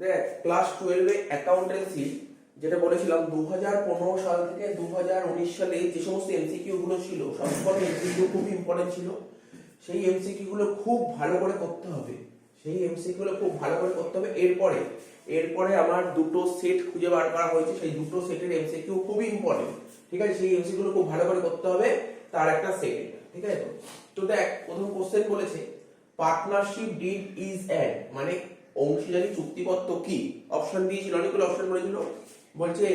দেখ ক্লাস 12 এ অ্যাকাউন্টেন্সি যেটা বলেছিলাম 2015 সাল থেকে 2019 সালে যে সমস্ত এমসিকিউ গুলো ছিল সবকটা এমসিকিউ খুব ইম্পর্টেন্ট ছিল। সেই এমসিকিউ গুলো খুব ভালো করে করতে হবে, সেই এমসিকিউ গুলো খুব ভালো করে করতে হবে। এরপরে আমার দুটো সেট খুঁজে বার করা হয়েছে, সেই দুটো সেটের এমসিকিউ খুবই ইম্পর্টেন্ট, ঠিক আছে? সেই এমসিকিউ গুলো খুব ভালো করে করতে হবে, তার একটা সেট, ঠিক আছে? তো দেখ প্রথম কোশ্চেন বলেছে পার্টনারশিপ ডিড ইজ অ্যান, মানে অংশীদারি চুক্তিপত্র কি? অপশন দিয়েছিল, অনেকগুলো অপশন বলেছিল। বলছে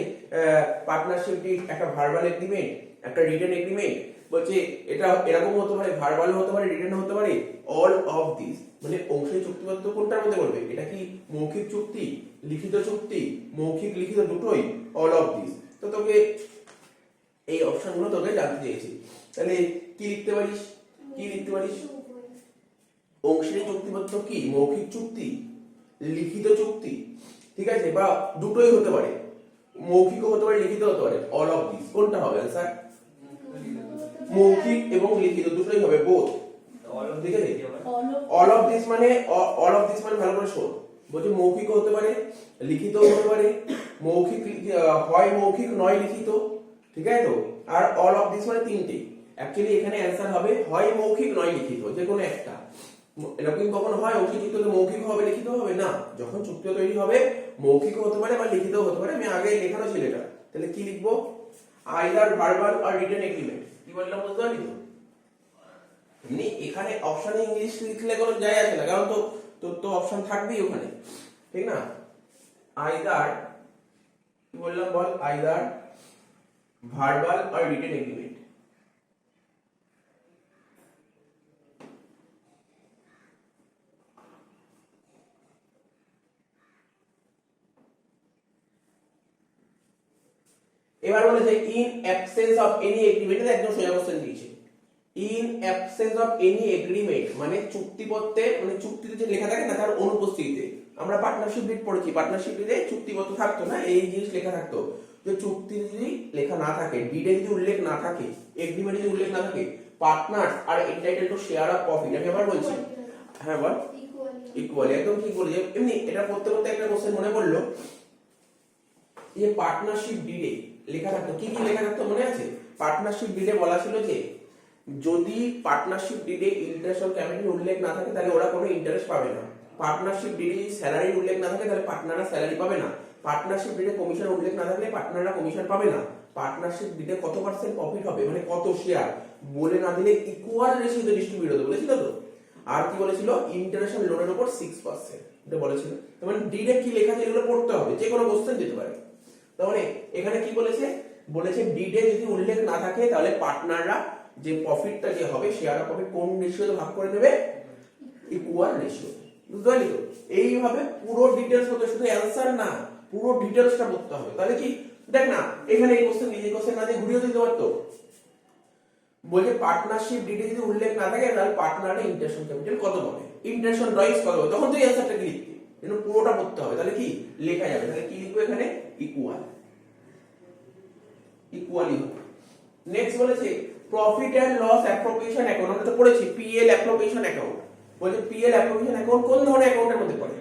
পার্টনারশিপ ডিড একটা ভার্বাল এগ্রিমেন্ট, একটা রিটেন এগ্রিমেন্ট। বলছে এটা এরকম হতে পারে, ভার্বাল হতে পারে, রিটেন হতে পারে, অল অফ দিস। মানে অংশীদারি চুক্তিপত্র কোনটার মধ্যে পড়বে? এটা কি মৌখিক চুক্তি, লিখিত চুক্তি, মৌখিক লিখিত দুটোই, অল অফ দিস। তো তোকে এই অপশনগুলো তোকে জানতে চেয়েছি। তাহলে কি লিখতে পারিস? অংশীদারি চুক্তিপত্র কি? মৌখিক চুক্তি, লিখিত চুক্তি, ঠিক আছে? বা দুটোই হতে পারে, মৌখিকও হতে পারে, লিখিত হতে পারে, অল অফ দিস। কোনটা হবে आंसर? মৌখিক এবং লিখিত দুটোই হবে, বোথ। ঠিক আছে? অল অফ দিস মানে ভালো করে শোন। বলছে মৌখিক হতে পারে, লিখিত হতে পারে, মৌখিক হয় মৌখিক নয় লিখিত, ঠিক আছে? তো আর অল অফ দিস মানে তিনটে। অ্যাকচুয়ালি এখানে आंसर হবে হয় মৌখিক নয় লিখিত, যে কোনো একটা। এরকম কখনো হয় অংশীদারি চুক্তি মৌখিক হবে, লিখিত হবে না? যখন চুক্তি তৈরি হবে মৌখিক হতে পারে বা লিখিত হতে পারে। আমি আগে লেখানো ছিল এটা, তাহলে কি লিখবো? Either verbal or written agreement. কি বললাম বুঝতে পারলি তো? এমনি এখানে অপশনে ইংলিশ লিখলে কোনো যায় আসে না, কারণ তো অপশন থাকবেই ওখানে, ঠিক না? আইদার, কি বললাম বল? Either verbal or written agreement. এবার বলেছে in absence of any agreement, একদম সোজা কোশ্চেন দিয়েছে। In absence of any agreement মানে চুক্তিপত্রে, মানে চুক্তিতে যে লেখা থাকে না তার অনুপস্থিতিতে। আমরা পার্টনারশিপ ডিড পড়েছি, পার্টনারশিপ ডিডে চুক্তিপত্র থাকতো না, এই জিনিস লেখা থাকতো যে চুক্তিতে যদি লেখা না থাকে, ডিডে যদি উল্লেখ না থাকে, এগ্রিমেন্টে যদি উল্লেখ না থাকে, partners are entitled to share of profit. আমি আবার বলছি, হ্যাঁ বল, ইকুয়ালি, একদম ঠিক বলেছি। এমনি এটা করতে করতে একটা কোশ্চেন মনে পড়লো, যে পার্টনারশিপ ডিডে লেখা থাকতো, কি কি লেখা থাকতো মনে আছে? পার্টনারশিপ ডিডে বলা ছিল যে যদি পার্টনারশিপ ডিডে ইন্টারেস্ট অন ক্যাপিটাল উল্লেখ না থাকে তাহলে ওরা কোনো ইন্টারেস্ট পাবে না। পার্টনারশিপ ডিডে যদি স্যালারি উল্লেখ না থাকে তাহলে পার্টনাররা স্যালারি পাবে না। পার্টনারশিপ ডিডে কমিশন উল্লেখ না থাকলে পার্টনাররা কমিশন পাবে না। পার্টনারশিপ ডিডে কত পার্সেন্ট প্রফিট হবে, মানে কত শেয়ার বলে না দিলে ইকুয়াল রেশিওতে ডিস্ট্রিবিউট হতে বলেছিল তো। আর কি বলেছিল? ইন্টারেস্ট অন লোনের উপর 6%, এটা বলেছিল। মানে ডিডে কি লেখা আছে এগুলো পড়তে হবে, যে কোনো কোশ্চেন দিতে পারে। তাহলে এখানে কি বলেছে? বলেছে ডিডে যদি উল্লেখ না থাকে তাহলে পার্টনাররা যে প্রফিটটা যে হবে, শেয়ার অফ প্রফিট কোন রেশিওতে ভাগ করে নেবে? Equal ratio. বুঝতে পারলি তো? এইভাবে পুরো ডিটেইলস হতে, শুধু অ্যানসার না, পুরো ডিটেইলসটা পড়তে হবে। তাহলে কি দেখ না, এখানে এই কোশ্চেন না দিয়ে ঘুরিয়ে দিতে পারতো। বলছে পার্টনারশিপ ডিডে যদি উল্লেখ না থাকে তাহলে পার্টনাররা ইন্টারেস্ট অন ক্যাপিটাল কত পাবে, ইন্টারেস্ট অন রাইটস কত পাবে, তখন তুই অ্যানসারটা কি লিখবি? কিন্তু পুরোটা পড়তে হবে। তাহলে কি লেখা যাবে? তাহলে কি লিখবো এখানে? ইকুয়াল, ইকুয়ালি হবে। নেক্সট বলেছে profit and loss appropriation account. আমরা তো পড়েছি পিএল অ্যাপ্রোপ্রিয়েশন অ্যাকাউন্ট। বলছে পিএল অ্যাপ্রোপ্রিয়েশন অ্যাকাউন্ট কোন ধরনের অ্যাকাউন্টের মধ্যে পড়ে?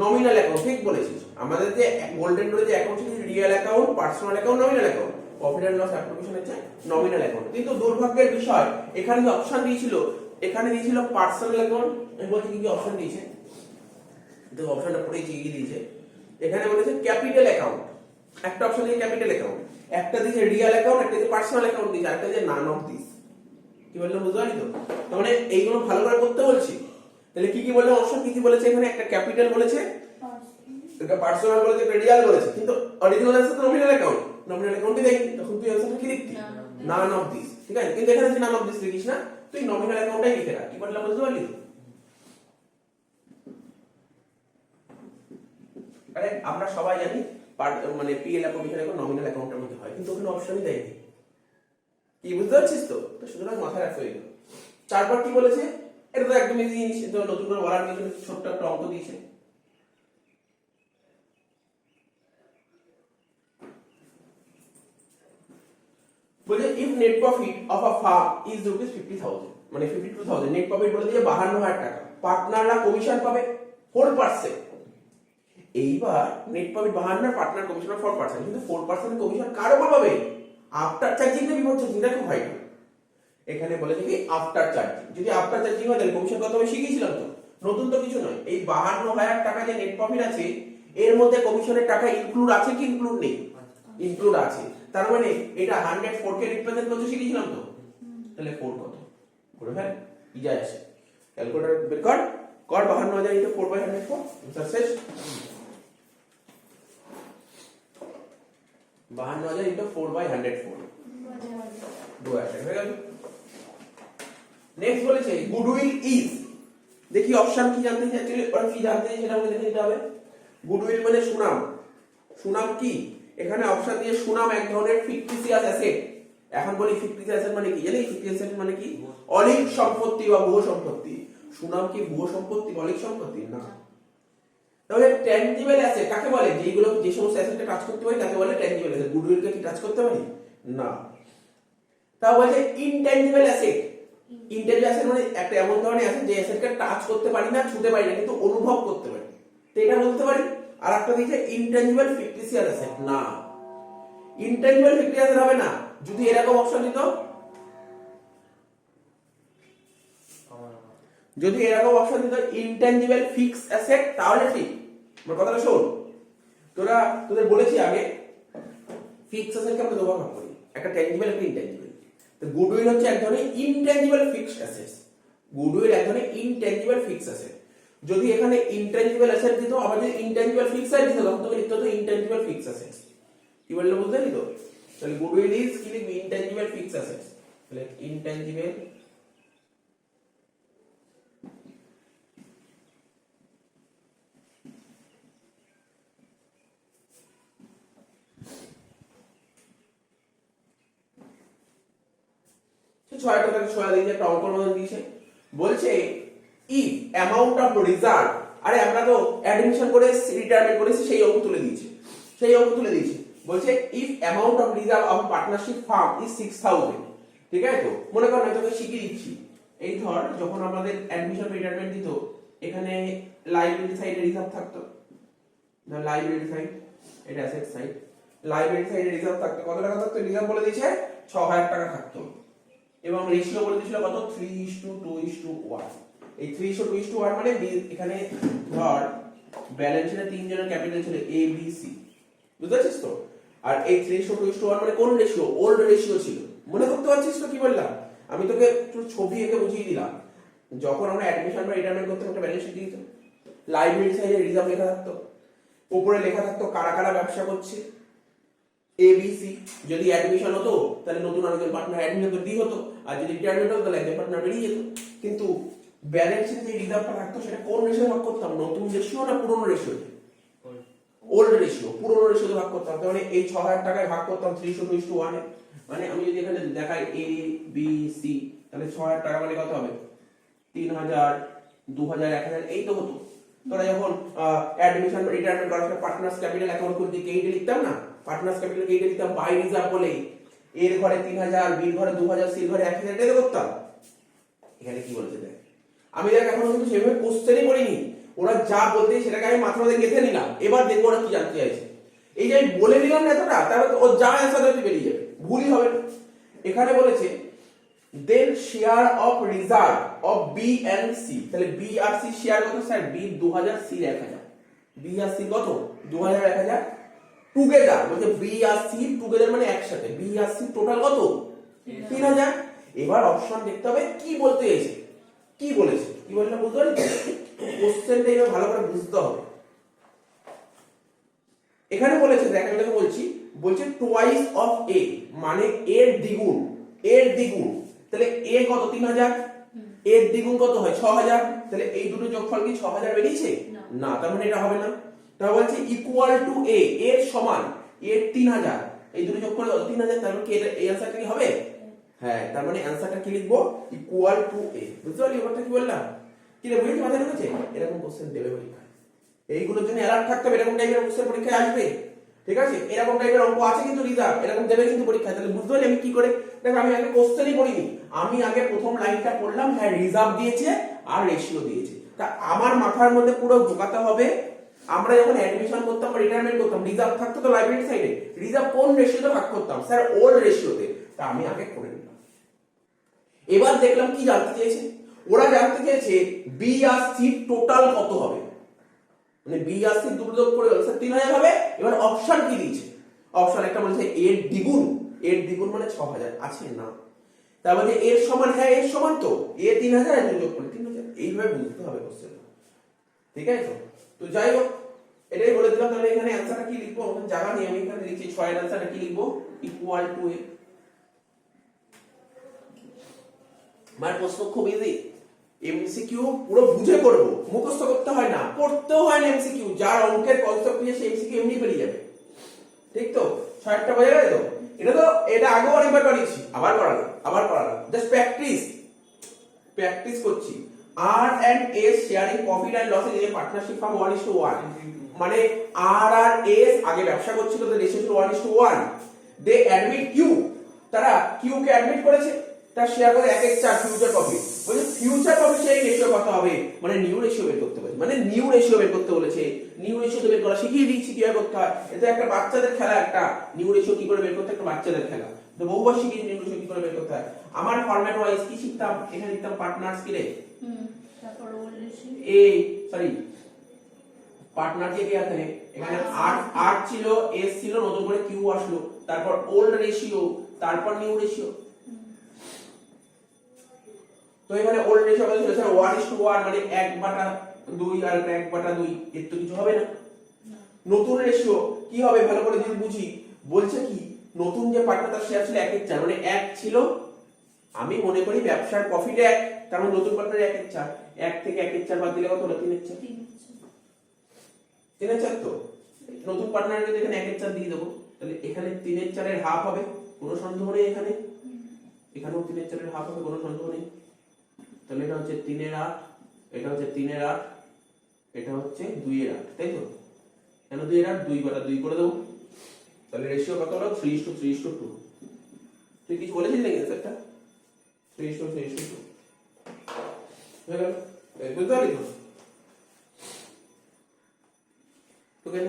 নমিনাল অ্যাকাউন্ট, ঠিক বলেছিস। আমাদের যে গোল্ডেন রুলে যে অ্যাকাউন্ট ছিল, real account, personal account, nominal account. Profit and loss appropriation হচ্ছে নমিনাল অ্যাকাউন্ট। কিন্তু দুর্ভাগ্যের বিষয় এখানে যে অপশন দিয়েছিল, এখানে দিয়েছিল পার্সোনাল অ্যাকাউন্ট। আমি বলছি কি কি অপশন দিয়েছে, তো অপশনটা পড়েছি কি দিয়েছে। এখানে বলেছে ক্যাপিটাল অ্যাকাউন্ট, একটা অপশন দিয়ে ক্যাপিটাল অ্যাকাউন্ট, একটা দিয়েছে রিয়েল অ্যাকাউন্ট, একটা দিয়েছে পার্সোনাল অ্যাকাউন্ট দিয়েছে, একটা দিয়েছে নান অফ দিস। কি বললাম বুঝতে পারলি তো? তার মানে এইগুলো ভালো করে করতে বলছি। তাহলে কি কি বললাম, অপশন কি কি বলেছে? এখানে একটা ক্যাপিটাল বলেছে, একটা পার্সোনাল বলেছে, একটা রিয়েল বলেছে। কিন্তু অরিজিনাল অ্যান্সার তো নমিনাল অ্যাকাউন্ট, নমিনাল অ্যাকাউন্টই দেখি, তখন তুই অ্যান্সারটা কি লিখবি? নান অফ দিস, ঠিক আছে? কিন্তু এখানে তুই নান অফ দিস লিখিস না, তুই নমিনাল অ্যাকাউন্টটাই লিখে রাখ। কি বললাম বুঝতে পারলি তো? আরে আমরা সবাই জানি মানে পিএল অ্যাপ্রোপ্রিয়েশন অ্যাকাউন্ট নমিনাল অ্যাকাউন্টের মধ্যে হয়, কিন্তু ওখানে অপশনই দেয়নি। কি বুঝতে পারছিস তো? তো সুতরাং মাথায় রাখতে হবে। তারপর কি বলেছে? এটা তো একদম ইজি জিনিস, তো নতুন করে বলার কিছু ছোট্ট একটা অঙ্ক দিয়েছে। বলে if net profit of a farm is rupees 50,000, মানে 52,000 নেট প্রফিট বলে দিয়ে 52,000 টাকা, পার্টনাররা কমিশন পাবে 4%। এইবার নেট প্রফিট 52 আর পার্টনার কমিশন 4%, কিন্তু 4% কমিশন কার উপর পাবে? আফটার চার্জিং না বিফোর চার্জিং, দেখো ভাই এখানে বলেছে কি আফটার চার্জিং। যদি আফটার চার্জিং হয় তাহলে কমিশন কত হবে শিখিয়েছিলাম তো, নতুন তো কিছু নয়। এই 52,000 টাকা যে নেট প্রফিট আছে এর মধ্যে কমিশনের টাকা ইনক্লুড আছে কি ইনক্লুড নেই? ইনক্লুড আছে। তার মানে এটা 104 কে রিপ্রেজেন্ট করতে শিখিয়েছিলাম তো, তাহলে 4 কত করে ফেল ইজা আসে ক্যালকুলেটর বের কর, কর 52,000 ইনটু 4/104, आंसर শেষ। 52,000 ইনটু 4/104 2000 হয়ে গেল। নেক্সট বলেছে গুডউইল ইজ, দেখি অপশন কি জানতে চাই, অ্যাকচুয়ালি ওরা কি জানতে চাই সেটা আমাকে দেখে নিতে হবে। গুডউইল মানে সুনাম, সুনাম কি? এখানে অপশন দিয়ে সুনাম এক ধরনের ফিকটিসিয়াস অ্যাসেট। এখন বলি ফিকটিসিয়াস অ্যাসেট মানে কি জানি? ফিকটিসিয়াস অ্যাসেট মানে কি? অলিক সম্পত্তি বা ভুয়ো সম্পত্তি। সুনাম কি ভুয়ো সম্পত্তি, অলিক সম্পত্তি? না। তাহলে ট্যানজিবল অ্যাসেট কাকে বলে? যেগুলো যে সমস্ত অ্যাসেটকে টাচ করতে পারি তাকে বলে ট্যানজিবল অ্যাসেট। গুডউইলকে কি টাচ করতে পারি? না। তাও বলছে ইনট্যানজিবল অ্যাসেট। ইনট্যানজিবল অ্যাসেট মানে একটা এমন ধরনের অ্যাসেট যে অ্যাসেটকে টাচ করতে পারি না, ছুঁতে পারি না, কিন্তু অনুভব করতে পারি, তো এটা বলতে পারি। আর একটা দিয়েছে ইনট্যানজিবল ফিকটিসিয়াস অ্যাসেট। না, ইনট্যানজিবল ফিকটিসিয়াস অ্যাসেট হবে না। যদি এরকম অপশন দিত, যদি এরকম অপশন দিত ইনট্যানজিবল ফিক্স অ্যাসেট, তাহলে ঠিক। আমার কথাটা শোন, তোদের বলেছি আগে ফিক্স অ্যাসেটকে আমরা দুভাবে ভাগ করি, একটা ট্যানজিবল একটা ইনট্যানজিবল। তো গুডউইল হচ্ছে এক ধরনের ইনট্যানজিবল ফিক্সড অ্যাসেটস। গুডউইল এক ধরনের ইনট্যানজিবল ফিক্সড অ্যাসেট। যদি এখানে ইনট্যানজিবল অ্যাসেট দিত, আবার যদি ইনট্যানজিবল ফিক্সড অ্যাসেট দিত, তখন তোকে লিখতে হতো ইনট্যানজিবল ফিক্সড অ্যাসেটস। কি বললে বুঝতে পারলি তো? তাহলে গুডউইল ইজ কি লিখবি? Intangible fixed assets. তাহলে ইনট্যানজিবল ছয়টা থেকে ছয় দিয়ে একটা অঙ্কন মতন দিয়েছে। বলছে ইফ অ্যামাউন্ট অফ রিজার্ভ, আরে আমরা তো অ্যাডমিশন করে রিটায়ারমেন্ট করেছি, সেই অঙ্ক তুলে দিয়েছে, সেই অঙ্ক তুলে দিয়েছে। বলছে if amount of reserve of partnership firm is 6,000, ঠিক আছে? তো মনে কর আমি তোকে শিখিয়ে দিচ্ছি। এই ধর যখন আমাদের অ্যাডমিশন রিটায়ারমেন্ট দিত, এখানে লাইবিলিটি সাইডে রিজার্ভ থাকতো, না লাইবিলিটি সাইড, এটা অ্যাসেট সাইড। লাইবিলিটি সাইডে রিজার্ভ থাকতো, কত টাকা থাকতো? রিজার্ভ বলে দিয়েছে 6,000 টাকা থাকতো, এবং রেশিও বলে দিয়েছিল কত? 3:2:1। এই 3:2:1 মানে এখানে ধর ব্যালেন্স শিটে তিনজনের ক্যাপিটাল ছিল এ বি সি, বুঝতে পারছিস তো? আর এই 3:2:1 মানে কোন রেশিও? ওল্ড রেশিও ছিল। মনে করতে পারছিস তো কি বললাম? আমি তোকে একটু ছবি এঁকে বুঝিয়ে দিলাম। যখন আমরা অ্যাডমিশন বা রিটায়ারমেন্ট করতে একটা ব্যালেন্স শিট দিত, লাইবিলিটি সাইডে রিজার্ভ লেখা থাকতো, উপরে লেখা থাকতো কারা কারা ব্যবসা করছে, এবিসি। যদি অ্যাডমিশন হতো তাহলে নতুন আরেকজন পার্টনার অ্যাডমিশন তো ডি হতো, আর যদি রিটায়ারমেন্ট হতো তাহলে একজন পার্টনার বেরিয়ে যেত। কিন্তু ব্যালেন্সে যে রিজার্ভটা থাকতো সেটা কোন রেশিও ভাগ করতাম? নতুন রেশিও না পুরনো রেশিও? ওল্ড রেশিও, পুরনো রেশিওতে ভাগ করতাম। তার মানে এই 6,000 টাকায় ভাগ করতাম 3:2:1 এ। মানে আমি যদি এখানে দেখাই এ বি সি, তাহলে 6,000 টাকা মানে কত হবে? 3,000, 2,000, 1,000, এই তো হতো। তোরা যখন অ্যাডমিশন রিটায়ারমেন্ট করার সময় পার্টনার্স ক্যাপিটাল অ্যাকাউন্ট খুলতে কেইটে লিখতাম না, পার্টনার্স ক্যাপিটাল কেইটে লিখতাম বাই রিজার্ভ বলে, এর ঘরে 3,000, বির ঘরে 2,000, সির ঘরে 1,000 টাকা করতাম। এখানে কি বলছে দেখ, আমি দেখ এখনো কিন্তু সেভাবে কোশ্চেনই করিনি, ওরা যা বলতে সেটাকে আমি মাথার মধ্যে গেঁথে নিলাম। এবার দেখবো ওরা কি জানতে চাইছে। এই যে আমি বলে নিলাম না এতটা, তাহলে তো ও যা অ্যান্সার দেবে বেরিয়ে যাবে, ভুলই হবে না। এখানে বলেছে then share of reserve of B and C, তাহলে বি আর সি শেয়ার কত স্যার? B 2,000, C 1,000। বি আর সি কত? 2,000, 1,000 টুগেদার। বলছে বি আর সি টুগেদার মানে একসাথে, বি আর সি টোটাল কত? 3,000। এবার অপশন দেখতে হবে কি বলতে এসে, কি বলেছে, কি বললে বুঝতে পারলি? কোশ্চেনটা এবার ভালো করে বুঝতে হবে। এখানে বলেছে দেখ, আমি তোকে বলছি, বলছে টোয়াইস অফ এ মানে এর দ্বিগুণ, এর দ্বিগুণ। তাহলে এ কত? 3,000, এর দ্বিগুণ কত হয়? 6,000। তাহলে এই দুটো যোগফল কি 6,000 বেরিয়েছে? না, তার মানে এটা হবে না। তাহলে বলছে ইকুয়াল টু এ, এর সমান, এর 3,000, এই দুটো যোগফল কত? 3,000। তার মানে কি এই आंसरটা কি হবে? হ্যাঁ, তার মানে आंसरটা কি লিখবো? ইকুয়াল টু এ। বুঝতে পারলি ব্যাপারটা কি বললাম? কি রে, বুঝলি মাথায় ঢুকেছে? এরকম কোশ্চেন দেবে পরীক্ষায়, এইগুলোর জন্য অ্যালার্ট থাকতে হবে। এরকম টাইপের কোশ্চেন পরীক্ষায় আসবে, ঠিক আছে? এরকম টাইপের অঙ্ক আছে কিন্তু রিজার্ভ, এরকম দেবে কিন্তু পরীক্ষায়। তাহলে বুঝতে পারলি আমি কি করে? দেখো আমি আগে কোশ্চেনই পড়িনি, আমি আগে প্রথম লাইনটা পড়লাম, হ্যাঁ রিজার্ভ দিয়েছে আর রেশিও দিয়েছে। তা আমার মাথার মধ্যে পুরো ঢোকাতে হবে আমরা যখন অ্যাডমিশন করতাম বা রিটায়ারমেন্ট করতাম রিজার্ভ থাকতো তো লাইব্রেরি সাইডে, রিজার্ভ কোন রেশিওতে ভাগ করতাম? স্যার ওল্ড রেশিওতে। তা আমি আগে করে নিলাম। এবার দেখলাম কি জানতে চেয়েছে, ওরা জানতে চেয়েছে বি আর সি টোটাল কত হবে, মানে বি আর সি দুটো যোগ করে স্যার 3000 হবে। এবার অপশন কি দিয়েছে, অপশন একটা বলেছে এর দ্বিগুণ, এর দ্বিগুণ মানে 6000 আছে না, তার মানে এর সমান, হ্যাঁ এর সমান তো, এ 3000 আর যোগ করে 3000, এইভাবে বুঝতে হবে কোশ্চেন। ঠিক আছে তো? তো যাই হোক এটাই বলে দিলাম। তাহলে এখানে অ্যানসারটা কি লিখবো, আমাদের জায়গা নেই, আমি এখানে লিখছি 6 এর অ্যানসারটা কি লিখবো, ইকুয়াল টু এ। আমার প্রশ্ন খুব ইজি, এমসিকিউ পুরো বুঝে করবো, মুখস্থ করতে হয় না, পড়তেও হয় না এমসিকিউ, যার অঙ্কের কনসেপ্ট নিয়ে সেই এমসিকিউ এমনি পেরিয়ে যাবে। ঠিক তো? 6টা বোঝা গেল তো? এটা আগেও অনেকবার করিয়েছি, আবার করালাম, জাস্ট প্র্যাকটিস করছি। R and S sharing profit and losses in a partnership from 1:1, মানে আর আর এস আগে ব্যবসা করছিল তো রেশিও ছিল 1:1, দে অ্যাডমিট কিউ, তারা কিউ কে অ্যাডমিট করেছে, তার শেয়ার করে 1/4 ফিউচার প্রফিট। বলছে ফিউচার প্রফিট সেই রেশিও কত হবে, মানে নিউ রেশিও বের করতে বলেছে, মানে নিউ রেশিও বের করতে বলেছে। নিউ রেশিও বের করা শিখিয়ে দিচ্ছি কিভাবে করতে হয়, এটা একটা বাচ্চাদের খেলা, একটা নিউ রেশিও কি করে বের করতে, একটা বাচ্চাদের খেলা, তো বহুবার শিখিয়ে নিউ রেশিও কি করে বের করতে হয়। আমার ফরম্যাট ওয়াইজ কি শিখতাম, এখানে লিখতাম পার্টনার্স কি রে, তারপর ওল্ড রেশিও, এই সরি পার্টনার কে কি আছে এখানে, আর ছিল, এস ছিল, নতুন করে কিউ আসলো, তারপর ওল্ড রেশিও, তারপর নিউ রেশিও। তো এখানে ওল্ড রেশিও কত ছিল স্যার 1:1, মানে 1/2 আর 1/2, এর তো কিছু হবে না। নতুন রেশিও কি হবে ভালো করে যদি বুঝি, বলছে কি নতুন যে পার্টনার তার শেয়ার ছিল 1/4, মানে 1 ছিল, আমি মনে করি ব্যবসার প্রফিট 1, তার মানে নতুন পার্টনার 1/4, 1 থেকে 1/4 বাদ দিলে কত হলো 3/4, 3/4 তো নতুন পার্টনারকে এখানে 1/4 দিয়ে দেবো, তাহলে এখানে 3/4 এর হাফ হবে, কোনো সন্দেহ নেই, এখানেও 3/4 এর হাফ হবে, কোনো সন্দেহ নেই। তাহলে এটা হচ্ছে 3/8, এটা হচ্ছে 3/8, এটা হচ্ছে 2/8, তাই তো? কেন 2/8, 2/2 করে দেবো, তাহলে রেশিও কত হলো 3:3:2। তুই কিছু বলেছিস নাকি স্যারটা, 3:3:2 হয়ে গেল, বুঝতে পারলি তো? তো কেন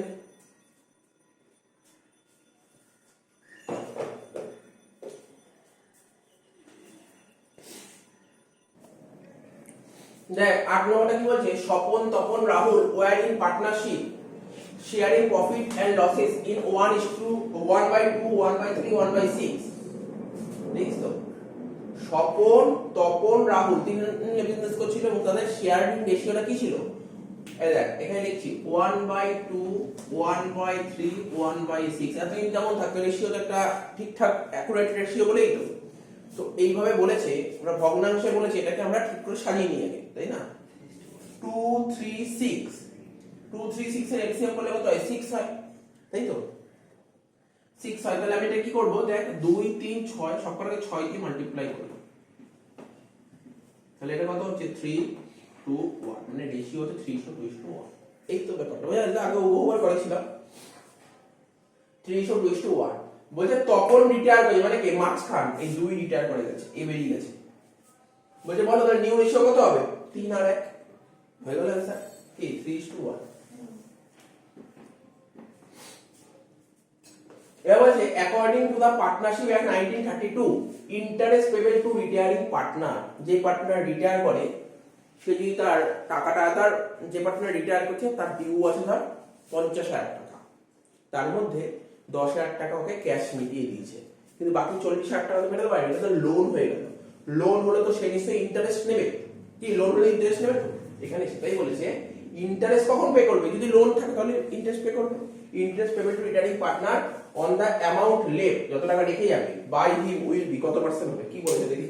দেখ 8 নম্বরটা কি বলছে, Swapan Tapan Rahul were in partnership sharing profit and losses in 1:1/2, 1/3, 1/6। Next তো স্বপন তপন রাহুল তিনজন বিজনেস করছিল এবং তাদের শেয়ারিং রেশিওটা কি ছিল, এই দেখ এখানে লিখছি 1/2, 1/3, 1/6। এতদিন যেমন থাকতো রেশিওটা একটা ঠিকঠাক অ্যাকুরেট রেশিও বলেই তো। তো এইভাবে বলেছে, আমরা ভগ্নাংশে বলেছে, এটাকে আমরা ঠিক করে সাজিয়ে নিয়ে আগে, তাই না? 2 3 6, 2 3 6 এর এলসিএম করলে কত হয় 6 হয়, তাই তো? 6 হয়, তাহলে আমি এটা কি করব, দেখ 2 3 6 সবকটাকে 6 দিয়ে মাল্টিপ্লাই করব, তাহলে এটা কত হচ্ছে 3 2 1, মানে রেশিও হচ্ছে 3:2:1। এই তো ব্যাপারটা বুঝা গেল, আগে ওভার করেছিলাম 3:2:1। বলছে তপন রিটায়ার করে, মানে কে, মাঝখান এই 2 রিটায়ার করে গেছে, এ বেরিয়ে গেছে। বলছে বলো তাহলে নিউ রেশিও কত হবে, 3 আর 1 হয়ে গেল आंसर কি 3:1। এবার বলছে according to the partnership act 1932, interest payable to retiring partner, যে পার্টনার রিটায়ার করে সে যদি তার টাকাটা, তার যে পার্টনার রিটায়ার করছে তার ডিউ আছে ধর 50,000 টাকা, তার মধ্যে 10,000 টাকা ওকে ক্যাশ মিটিয়ে দিয়েছে, কিন্তু বাকি 40,000 টাকা তো মেটাতে পারেনি, এটা তো লোন হয়ে গেল। লোন হলে তো সে নিশ্চয়ই ইন্টারেস্ট নেবে, কি লোন হলে ইন্টারেস্ট নেবে তো, এখানে সেটাই বলেছে ইন্টারেস্ট কখন পে করবে, যদি লোন থাকে তাহলে ইন্টারেস্ট পে করবে। Interest payment to retiring partner on the amount left, যত টাকা রেখে যাবে, বাই হিম উইল বি, কত পার্সেন্ট হবে, কি বলেছে দেখি,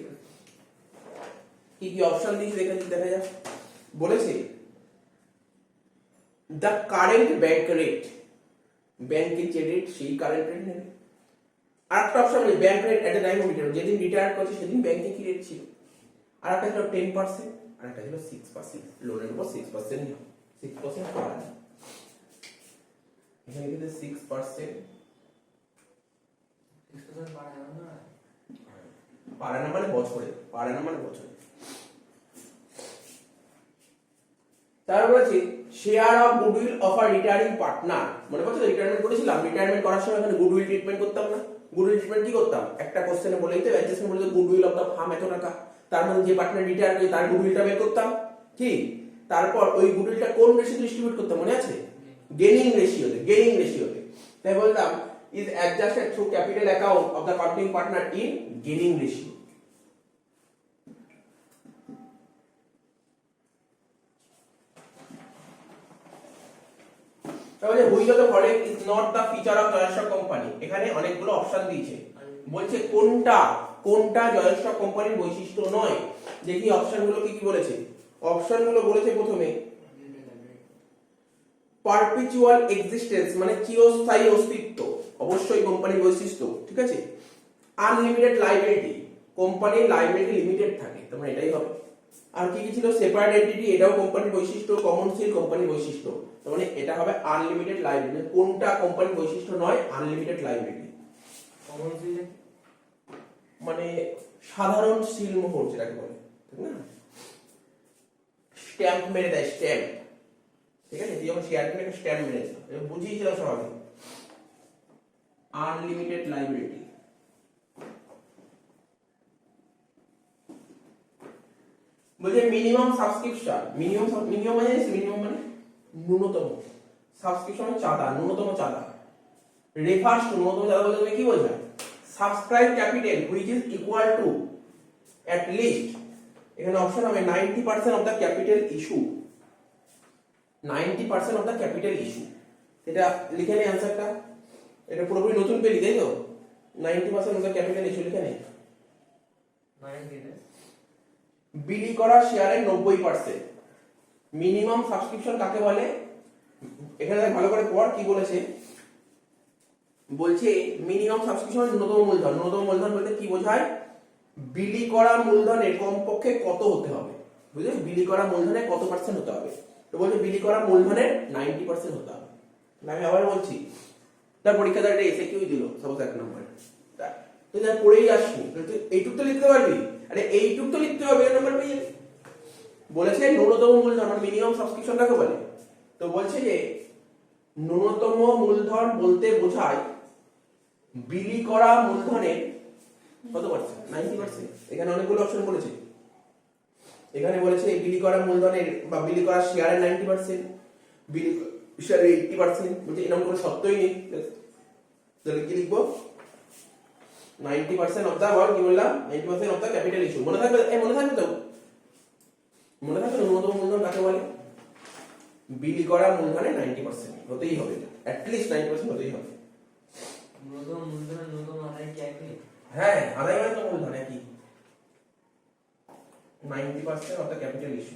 কি কি অপশন দিয়েছে দেখা যাক। বলেছে দ্য কারেন্ট ব্যাংক রেট, ব্যাংকের যে রেট সেই কারেন্ট রেট নেবে। আরেকটা অপশন আছে bank rate at the time of retire, যেদিন রিটায়ার করছে সেদিন ব্যাংকে কি রেট ছিল। আর একটা ছিল 10%, আর একটা ছিল 6%, লোনের উপর 6%, 6% পাওয়া যায় এখানে, কিন্তু 6% পারে না, মানে বছরে পারে না, মানে বছরে তারপর বলেছে share of goodwill of a retiring partner, মনে পড়ছে রিটায়ারমেন্ট করেছিলাম, রিটায়ারমেন্ট করার সময় এখানে গুডউইল ট্রিটমেন্ট করতাম না, গুডউইল ট্রিটমেন্ট কি করতাম, একটা কোশ্চেনে বলেই তো অ্যাডজাস্টমেন্ট বলে গুডউইল অফ দ্য ফার্ম এত টাকা, তার মধ্যে যে পার্টনার রিটায়ার করে তার গুডউইলটা বের করতাম, কি তারপর ওই গুডউইলটা কোন রেশিও ডিস্ট্রিবিউট করতাম মনে আছে, গেইনিং রেশিওতে, তাই বলতাম is adjusted through capital account of the accounting partner in gaining ratio. তাহলে which of the following is not the feature of Jayashree company, এখানে অনেকগুলো অপশন দিয়েছে, বলছে কোনটা জয়শ্রী কোম্পানির বৈশিষ্ট্য নয়। দেখি অপশনগুলো কি কি বলেছে। অপশনগুলো বলেছে প্রথমে পারপিচুয়াল এক্সিস্টেন্স মানে চিরস্থায়ী অস্তিত্ব, অবশ্যই কোম্পানির বৈশিষ্ট্য, ঠিক আছে। আনলিমিটেড লাইবিলিটি, কোম্পানির লাইবিলিটি লিমিটেড থাকে, তোমরা এটাই হবে। আর কি কি ছিল, সেপারেট এন্টিটি, এটাও কোম্পানির বৈশিষ্ট্য, কমন সিল কোম্পানির বৈশিষ্ট্য, তার মানে এটা হবে আনলিমিটেড লাইবিলিটি। কোনটা কোম্পানির বৈশিষ্ট্য নয়, আনলিমিটেড লাইবিলিটি। কমন সিল মানে সাধারণ সিল মোহর যেটাকে বলে, ঠিক না, স্ট্যাম্প মেরে দেয়, স্ট্যাম্প, ঠিক আছে, তুই যখন শেয়ার কিনে একটা স্ট্যাম্প মেরে দিল, বুঝিয়েছিল সবাই। আনলিমিটেড লাইবিলিটি, বলছে মিনিমাম সাবস্ক্রিপশন, মিনিমাম মানে ন্যূনতম, সাবস্ক্রিপশন চাঁদা, ন্যূনতম চাঁদা, রেফার্স টু, ন্যূনতম চাঁদা বলতে কি বোঝায়, subscribe capital which is equal to at least, এখানে অপশন হবে 90% of the capital issue, 90% of the capital issue, এটা লিখে নেই অ্যানসারটা, এটা পুরোপুরি নতুন পেলি তাই তো, 90% অফ দ্য ক্যাপিটাল ইস্যু লিখে নেই। বিলি করা শেয়ারের 90%, মিনিমাম সাবস্ক্রিপশন কাকে বলে, এখানে ভালো করে পড় কি বলেছে, বলছে মিনিমাম সাবস্ক্রিপশন ন্যূনতম মূলধন, ন্যূনতম মূলধন বলতে কি বোঝায়, বিলি করা মূলধনের কমপক্ষে কত হতে হবে, বুঝলে, বিলি করা মূলধনে কত পার্সেন্ট হতে হবে, তো বলছে বিলি করা মূলধনের 90% হতে হবে। আমি আবার বলছি, তার পরীক্ষাটা একটা এসে কিউই দিল সাপোজ 1 নম্বর, তুই যা পড়েই আসনি তুই এইটুক তো লিখতে পারবি, আরে এইটুক তো লিখতে হবে, 1 নম্বর পেয়ে যাবি। বলেছে ন্যূনতম মূলধন মানে মিনিমাম সাবস্ক্রিপশন কাকে বলে, তো বলছে যে ন্যূনতম মূলধন বলতে বোঝায় বিলি করা মূলধনের কত পার্সেন্ট, 90%। এখানে অনেকগুলো অপশন বলেছে, এখানে বলেছে বিলি করা মূলধনের বা বিলি করা শেয়ারের 90%, বিলি শেয়ারের 80%, বলছে এরকম কোনো সত্যই নেই, তাহলে কি লিখবো, 90% অফ দা বল, কি বললাম 90% অফ দা ক্যাপিটাল ইস্যু, মনে থাকবে, মনে থাকবে তো, মনে থাকবে ন্যূনতম মূলধন কাকে বলে, বিলি করা মূলধনের 90% হতেই হবে, অ্যাট লিস্ট 90% হতেই হবে। ন্যূনতম মূলধন ন্যূনতম আদায় কি একই? হ্যাঁ, আদায় মানে তো মূলধন একই, 90% of the capital issue.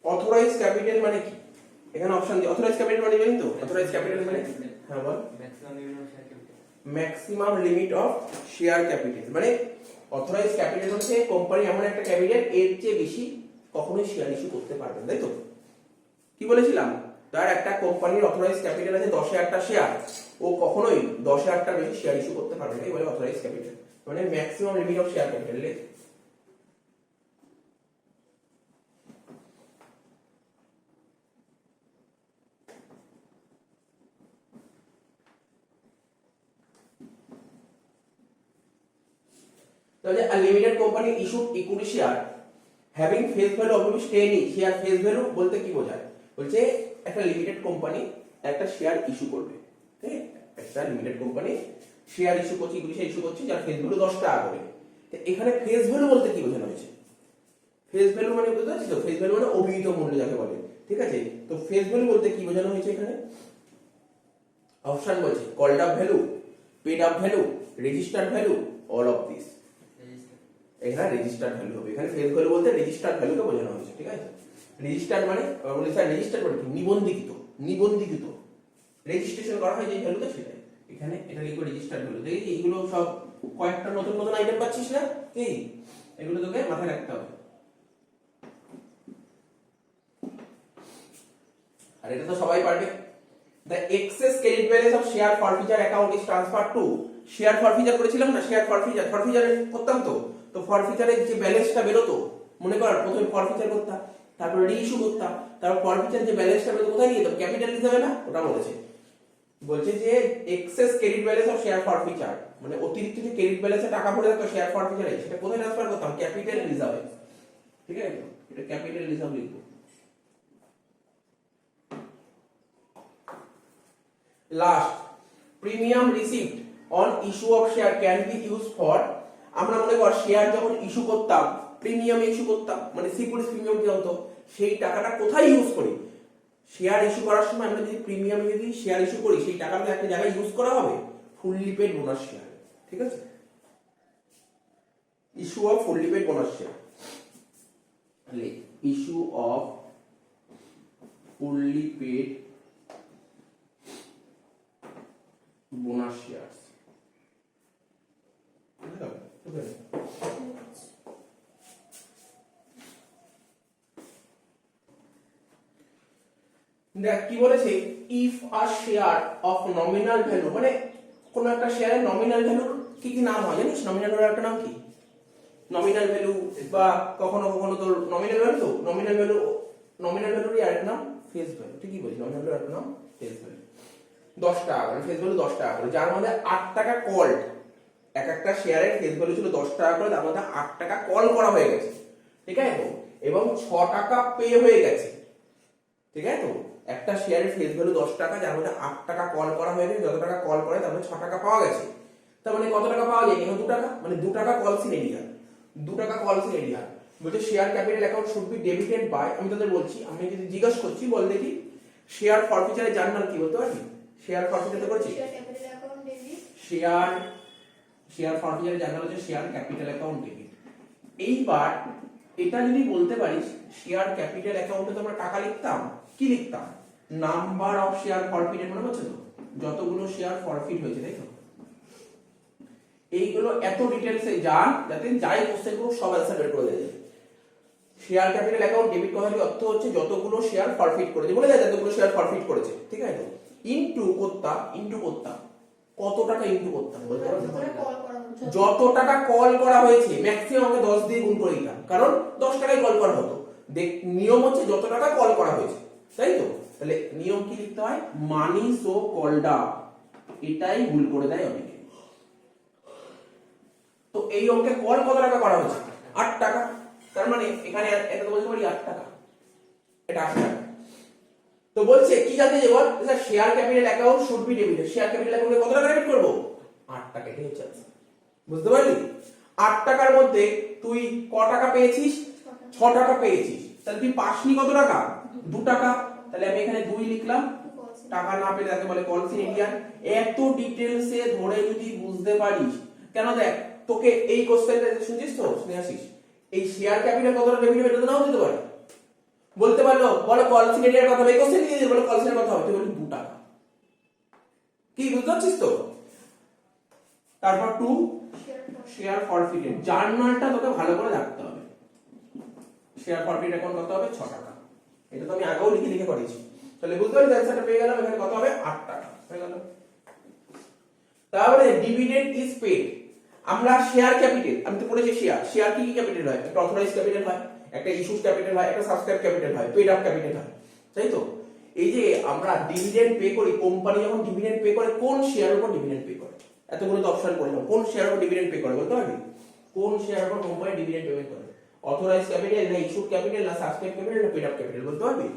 Authorise capital মানে কি, এখানে অপশন দি, অথরাইজ ক্যাপিটাল মানে জানি তো, অথরাইজ ক্যাপিটাল মানে হ্যাঁ বল, maximum limit of share capital. Maximum limit of share capital, মানে অথরাইজ ক্যাপিটাল হচ্ছে কোম্পানি এমন একটা ক্যাপিটাল এর চেয়ে বেশি কখনোই শেয়ার ইস্যু করতে পারবে না, তাই তো, কি বলেছিলাম, তার একটা কোম্পানির অথরাইজ ক্যাপিটাল আছে 10,000টা শেয়ার, ও কখনোই 10,000টার বেশি শেয়ার ইস্যু করতে পারবে না, এই বলে অথরাইজ ক্যাপিটাল, মানে maximum limit of share capital. তাহলে a limited company issued equity share having face value of rupees 10 each, share face value বলতে কি বোঝায়, বলছে একটা লিমিটেড কোম্পানি একটা শেয়ার ইস্যু করবে, ঠিক আছে, একটা লিমিটেড কোম্পানি শেয়ার ইস্যু করছে, ইকুইটি শেয়ার ইস্যু করছে, যার ফেস ভ্যালু 10 টাকা করে, তো এখানে ফেস ভ্যালু বলতে কি বোঝানো হয়েছে, ফেস ভ্যালু মানে বুঝতে পারছিস তো, ফেস ভ্যালু মানে অভিহিত মূল্য যাকে বলে, ঠিক আছে, তো ফেস ভ্যালু বলতে কি বোঝানো হয়েছে এখানে, অপশন বলছে called up value, paid up value, registered value, all of this, এখানে রেজিস্টার্ড ভ্যালু হবে, এখানে ফেস ভ্যালু বলতে রেজিস্টার্ড ভ্যালুকে বোঝানো হয়েছে, ঠিক আছে, রেজিস্টার্ড মানে বলে স্যার রেজিস্টার্ড মানে কি, নিবন্ধিত রেজিস্ট্রেশন করা হয় যে ভ্যালুটা সেটাই, এখানে এটা লিখো রেজিস্টার্ড ভ্যালু। দেখি এইগুলো সব কয়েকটা নতুন নতুন আইটেম পাচ্ছিস না, কি এগুলো তোকে মাথায় রাখতে হবে, আর এটা তো সবাই পারবে। The excess credit balance of share forfeiture account is transferred to share forfeiture করেছিলাম না, শেয়ার ফরফিচার করতাম তো ফরফিচারের যে ব্যালেন্সটা বেরোতো, মনে কর প্রথমে ফরফিচার করতাম, তারপর রিইস্যু করতাম, তারপর ফরফিচার যে ব্যালেন্সটা বেরোতো কোথায় নিয়ে যেতাম, ক্যাপিটাল হিসাবে না, ওটা বলেছে। বলছে যে excess credit balance of share forfeiture, মানে অতিরিক্ত যে ক্রেডিট ব্যালেন্সে টাকা পড়ে যেত শেয়ার ফরফিচারে, সেটা কোথায় ট্রান্সফার করতাম, ক্যাপিটাল রিজার্ভে। ঠিক আছে, এটা ক্যাপিটাল রিজার্ভ লিখবো। Last, premium receipt on issue of share can be use for, আমরা মনে কর শেয়ার যখন ইস্যু করতাম, প্রিমিয়াম ইস্যু করতাম, মানে সিকিউরিটি প্রিমিয়াম কি হতো, সেই টাকাটা কোথায় ইউজ করি, শেয়ার ইস্যু করার সময় আমরা যদি প্রিমিয়াম যদি শেয়ার ইস্যু করি, সেই টাকাটা একটা জায়গায় ইউজ করা হবে, ফুললি পেড বোনাস শেয়ার। ঠিক আছে, issue of fully paid bonus share, issue of fully paid bonus shares. দেখ কি বলেছে, if a share of nominal value, মানে কোন একটা শেয়ারের নমিনাল ভ্যালুর কি কি নাম হয় জানিস, নমিনাল ভ্যালুর একটা নাম কি, নমিনাল ভ্যালু, বা কখনো কখনো তোর নমিনাল ভ্যালু, তো নমিনাল ভ্যালুরই আরেকটা নাম ফেস ভ্যালু। ঠিকই বলছি, নমিনাল ভ্যালুর একটা নাম ফেস ভ্যালু। 10 টাকা করে ফেস ভ্যালু, 10 টাকা করে, যার মধ্যে 8 টাকা কল, এক একটা শেয়ারের ফেস ভ্যালু ছিল 10 টাকা করে, তার মধ্যে 8 টাকা কল করা হয়ে গেছে। ঠিক আছে তো, এবং 6 টাকা পে হয়ে গেছে। ঠিক আছে তো, একটা শেয়ারের ফেস ভ্যালু 10 টাকা, যার মধ্যে 8 টাকা কল করা হয়ে গেছে, যত টাকা কল করে তার মধ্যে 6 টাকা পাওয়া গেছে। তার মানে কত টাকা পাওয়া যায়, এখানে 2 টাকা, মানে 2 টাকা কলস ইন এরিয়া, 2 টাকা কলস ইন এরিয়া। বলছে share capital account should be debited by, আমি তোদের বলছি, আমি যদি জিজ্ঞাসা করছি বল দেখি, শেয়ার ফরফিচারের জার্নাল কি বলতে পারবি, শেয়ার ফরফিচার তো করছি, শেয়ার ফরফিচারের জার্নাল হচ্ছে শেয়ার ক্যাপিটাল অ্যাকাউন্ট ডেবিট। এইবার এটা যদি বলতে পারিস, শেয়ার ক্যাপিটাল অ্যাকাউন্টে তো আমরা টাকা লিখতাম, কি লিখতাম, নাম্বার অফ শেয়ার ফরফিটেড, মনে হচ্ছে তো, যতগুলো শেয়ার ফরফিট হয়েছে, তাই তো। এইগুলো এত ডিটেইলসে যান যাতে যাই কোশ্চেন করুক সব অ্যানসার বের করে দেয়। শেয়ার ক্যাপিটাল অ্যাকাউন্ট ডেবিট কথাটির অর্থ হচ্ছে যতগুলো শেয়ার ফরফিট করেছে, বলে যায় যতগুলো শেয়ার ফরফিট করেছে। ঠিক আছে তো, ইনটু করতাম কত টাকা ইনটু করতাম বলতে পারো, যত টাকা কল করা হয়েছে, ম্যাক্সিমাম আমাকে 10 দিয়ে গুণ করে দিতাম, কারণ 10 টাকায় কল করা হতো। দেখ নিয়ম হচ্ছে যত টাকা কল করা হয়েছে, তাই তো। তাহলে নিয়ম কি লিখতে হয়, মানি সো কলড আপ, এটাই ভুল করে দেয় অনেকে। তো এই অঙ্কে কল কত টাকা করা হয়েছে, 8 টাকা, তার মানে এখানে এটা তো বলতে পারি 8 টাকা, এটা 8 টাকা। তো বলছে কি জানতে যে বল, share capital account should be debited, share capital অ্যাকাউন্টে কত টাকা ডেবিট করব, 8 টাকা, এটাই হচ্ছে আনসার। বুঝতে পারলি, 8 টাকার মধ্যে তুই ক টাকা পেয়েছিস, 6 টাকা পেয়েছিস, তাহলে তুই পাসনি কত টাকা, 2 টাকা, তাহলে আমি এখানে 2 লিখলাম। টাকা না পেলে তাকে বলে কলস ইন এরিয়া। এত ডিটেইলসে ধরে যদি বুঝতে পারিস, কেন দেখ তোকে এই কোশ্চেনটা শুনছিস তো, শুনে আসিস, এই শেয়ার ক্যাপিটাল কতটা ডেবিট হবে এটা তো নাও দিতে পারে, বলতে পারলো বলো কলস ইন এরিয়ার কথা, এই কোশ্চেন দিয়ে দিল বলো কলস ইন এর কথা হবে, তুই বলি 2 টাকা, কি বুঝতে পারছিস তো। তারপর 2 শেয়ার ফরফিটেড, জার্নালটা তোকে ভালো করে রাখতে হবে। শেয়ার ফরফিট অ্যাকাউন্ট কত হবে, 6 টাকা, এটা তো আমি আগেও লিখে করেছি। তাহলে বুঝতে পারলি অ্যানসারটা পেয়ে গেলাম, এখানে কত হবে, 8 টাকা হয়ে গেল। তারপরে ডিভিডেন্ড ইজ পেড, আমরা শেয়ার ক্যাপিটাল, আমি তো পড়েছি শেয়ার কি কি ক্যাপিটাল হয়, একটা অথরাইজ ক্যাপিটাল হয়, একটা ইস্যুড ক্যাপিটাল হয়, একটা সাবস্ক্রাইব ক্যাপিটাল হয়, পেড আপ ক্যাপিটাল হয়, তাই তো। এই যে আমরা ডিভিডেন্ড পে করি, কোম্পানি যখন ডিভিডেন্ড পে করে, কোন শেয়ারের উপর ডিভিডেন্ড পে করে, এতগুলো তো অপশন করলাম, কোন শেয়ারের উপর ডিভিডেন্ড পে করে বলতে পারবি, কোন শেয়ারের উপর কোম্পানি ডিভিডেন্ড পেমেন্ট করে, অথরাইজ ক্যাপিটাল না ইস্যুড ক্যাপিটাল না সাবস্ক্রাইব ক্যাপিটাল না পেড আপ ক্যাপিটাল বলতে পারবি,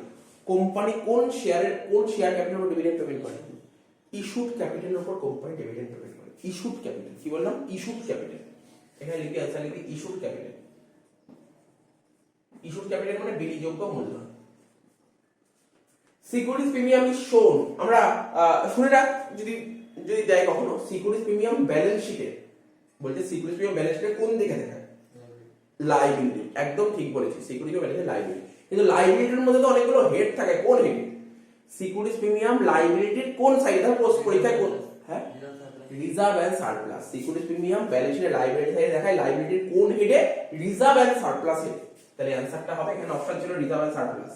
কোম্পানি কোন শেয়ার ক্যাপিটালের উপর ডিভিডেন্ড পেমেন্ট করে, ইস্যুড ক্যাপিটালের উপর কোম্পানি ডিভিডেন্ড পেমেন্ট করে। ইস্যুড ক্যাপিটাল কি বললাম, ইস্যুড ক্যাপিটাল, এখানে লিখে আনসার লিখে ইস্যুড ক্যাপিটাল। ইস্যুড ক্যাপিটাল মানে বিলিযোগ্য মূল্য। সিকিউরিটিজ প্রিমিয়াম ইজ শোন, আমরা শুনে রাখ, যদি দেয় কখনো, সিকিউরিটিজ প্রিমিয়াম ব্যালেন্স শিটে, বলতে সিকিউরিটিজ প্রিমিয়াম ব্যালেন্স শিটে কোন দিকে দেখায়, লাইবিলিটি, একদম ঠিক বলেছি, সিকিউরিটি ব্যালেন্স লাইবিলিটি। কিন্তু লাইবিলিটির মধ্যে তো অনেকগুলো হেড থাকে, কোন হেড, সিকিউরিটিজ প্রিমিয়াম লাইবিলিটির কোন সাইডে, ধর পোস্ট পরীক্ষায় কোন, হ্যাঁ reserve and surplus, securities premium balance শিটে লাইবিলিটি সাইডে দেখায়, লাইবিলিটির কোন হেডে, রিজার্ভ এন্ড সারপ্লাস হেড। তাহলে অ্যানসারটা হবে, এখানে অপশন ছিল রিজার্ভ এন্ড সারপ্লাস।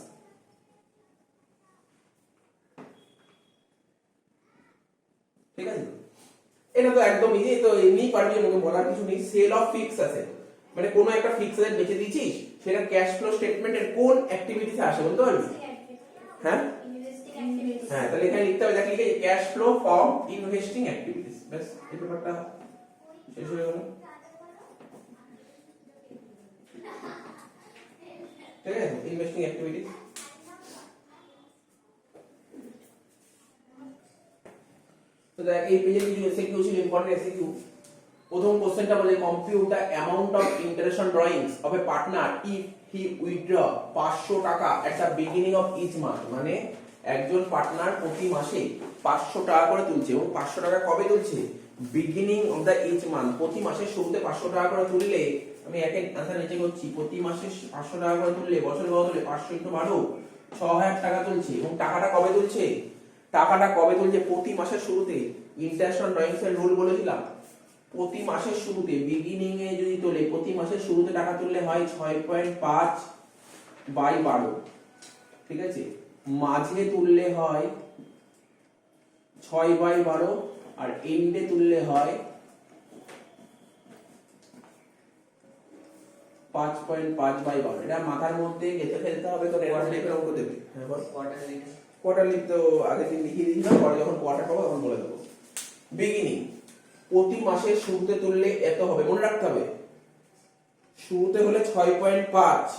ঠিক আছে, এটা তো একদম ইজি, তো এমনি পারবি, আমাকে বলার কিছু নেই। সেল অফ ফিক্স অ্যাসেট মানে কোনো একটা ফিক্স অ্যাসেট বেচে দিয়েছিস, সেটা ক্যাশ ফ্লো স্টেটমেন্টের কোন অ্যাক্টিভিটিতে আসে বলতে পারবি? হ্যাঁ হ্যাঁ, তাহলে এখানে লিখতে হবে, দেখ লিখে cash flow from investing activities, ব্যাস এই ব্যাপারটা শেষ হয়ে গেল। ঠিক আছে, ইনভেস্টিং অ্যাক্টিভিটিস। তো দেখ এই পেজে কিছু এসকিউ ছিল, ইম্পর্টেন্ট এসকিউ। প্রথম কোশ্চেনটা বলে compute the amount of interest on drawings of a partner if he withdraw 500 টাকা at the beginning of each month. মানে একজন পার্টনার প্রতি মাসে 500 টাকা করে তুলছে, এবং 500 টাকা কবে তুলছে? Beginning of the each month, প্রতি মাসের শুরুতে 500 টাকা করে তুললে, আমি একে আনসার নিচে করছি, প্রতি মাসে 500 টাকা করে তুললে বছরে কত তুললে? 500 × 12 6000 টাকা তুলছে। এবং টাকাটা কবে তুলছে? টাকাটা কবে তুলছে? প্রতি মাসের শুরুতে। ইন্টারেস্ট অন ড্রয়িংস এর রুল বলেছিলাম, প্রতি মাসের শুরুতে, বিগিনিং এ যদি তোলে, প্রতি মাসের শুরুতে টাকা তুললে হয় 6.5/12, ঠিক আছে। মাঝে তুললে হয় 6/12, আর এন্ডে তুললে হয় 5.5/12। এটা মাথার মধ্যে গেঁথে ফেলতে হবে, তো টাইপের অঙ্ক দেবে। হ্যাঁ বল। কোয়ার্টারলি তো আগের দিন লিখিয়ে দিয়েছিলাম, পরে যখন কোয়ার্টার পাবো তখন বলে দেবো। বিগিনিং প্রতি মাসের শুরুতে তুললে এত হবে, মনে রাখতে হবে। শুরুতে হলে 6.5,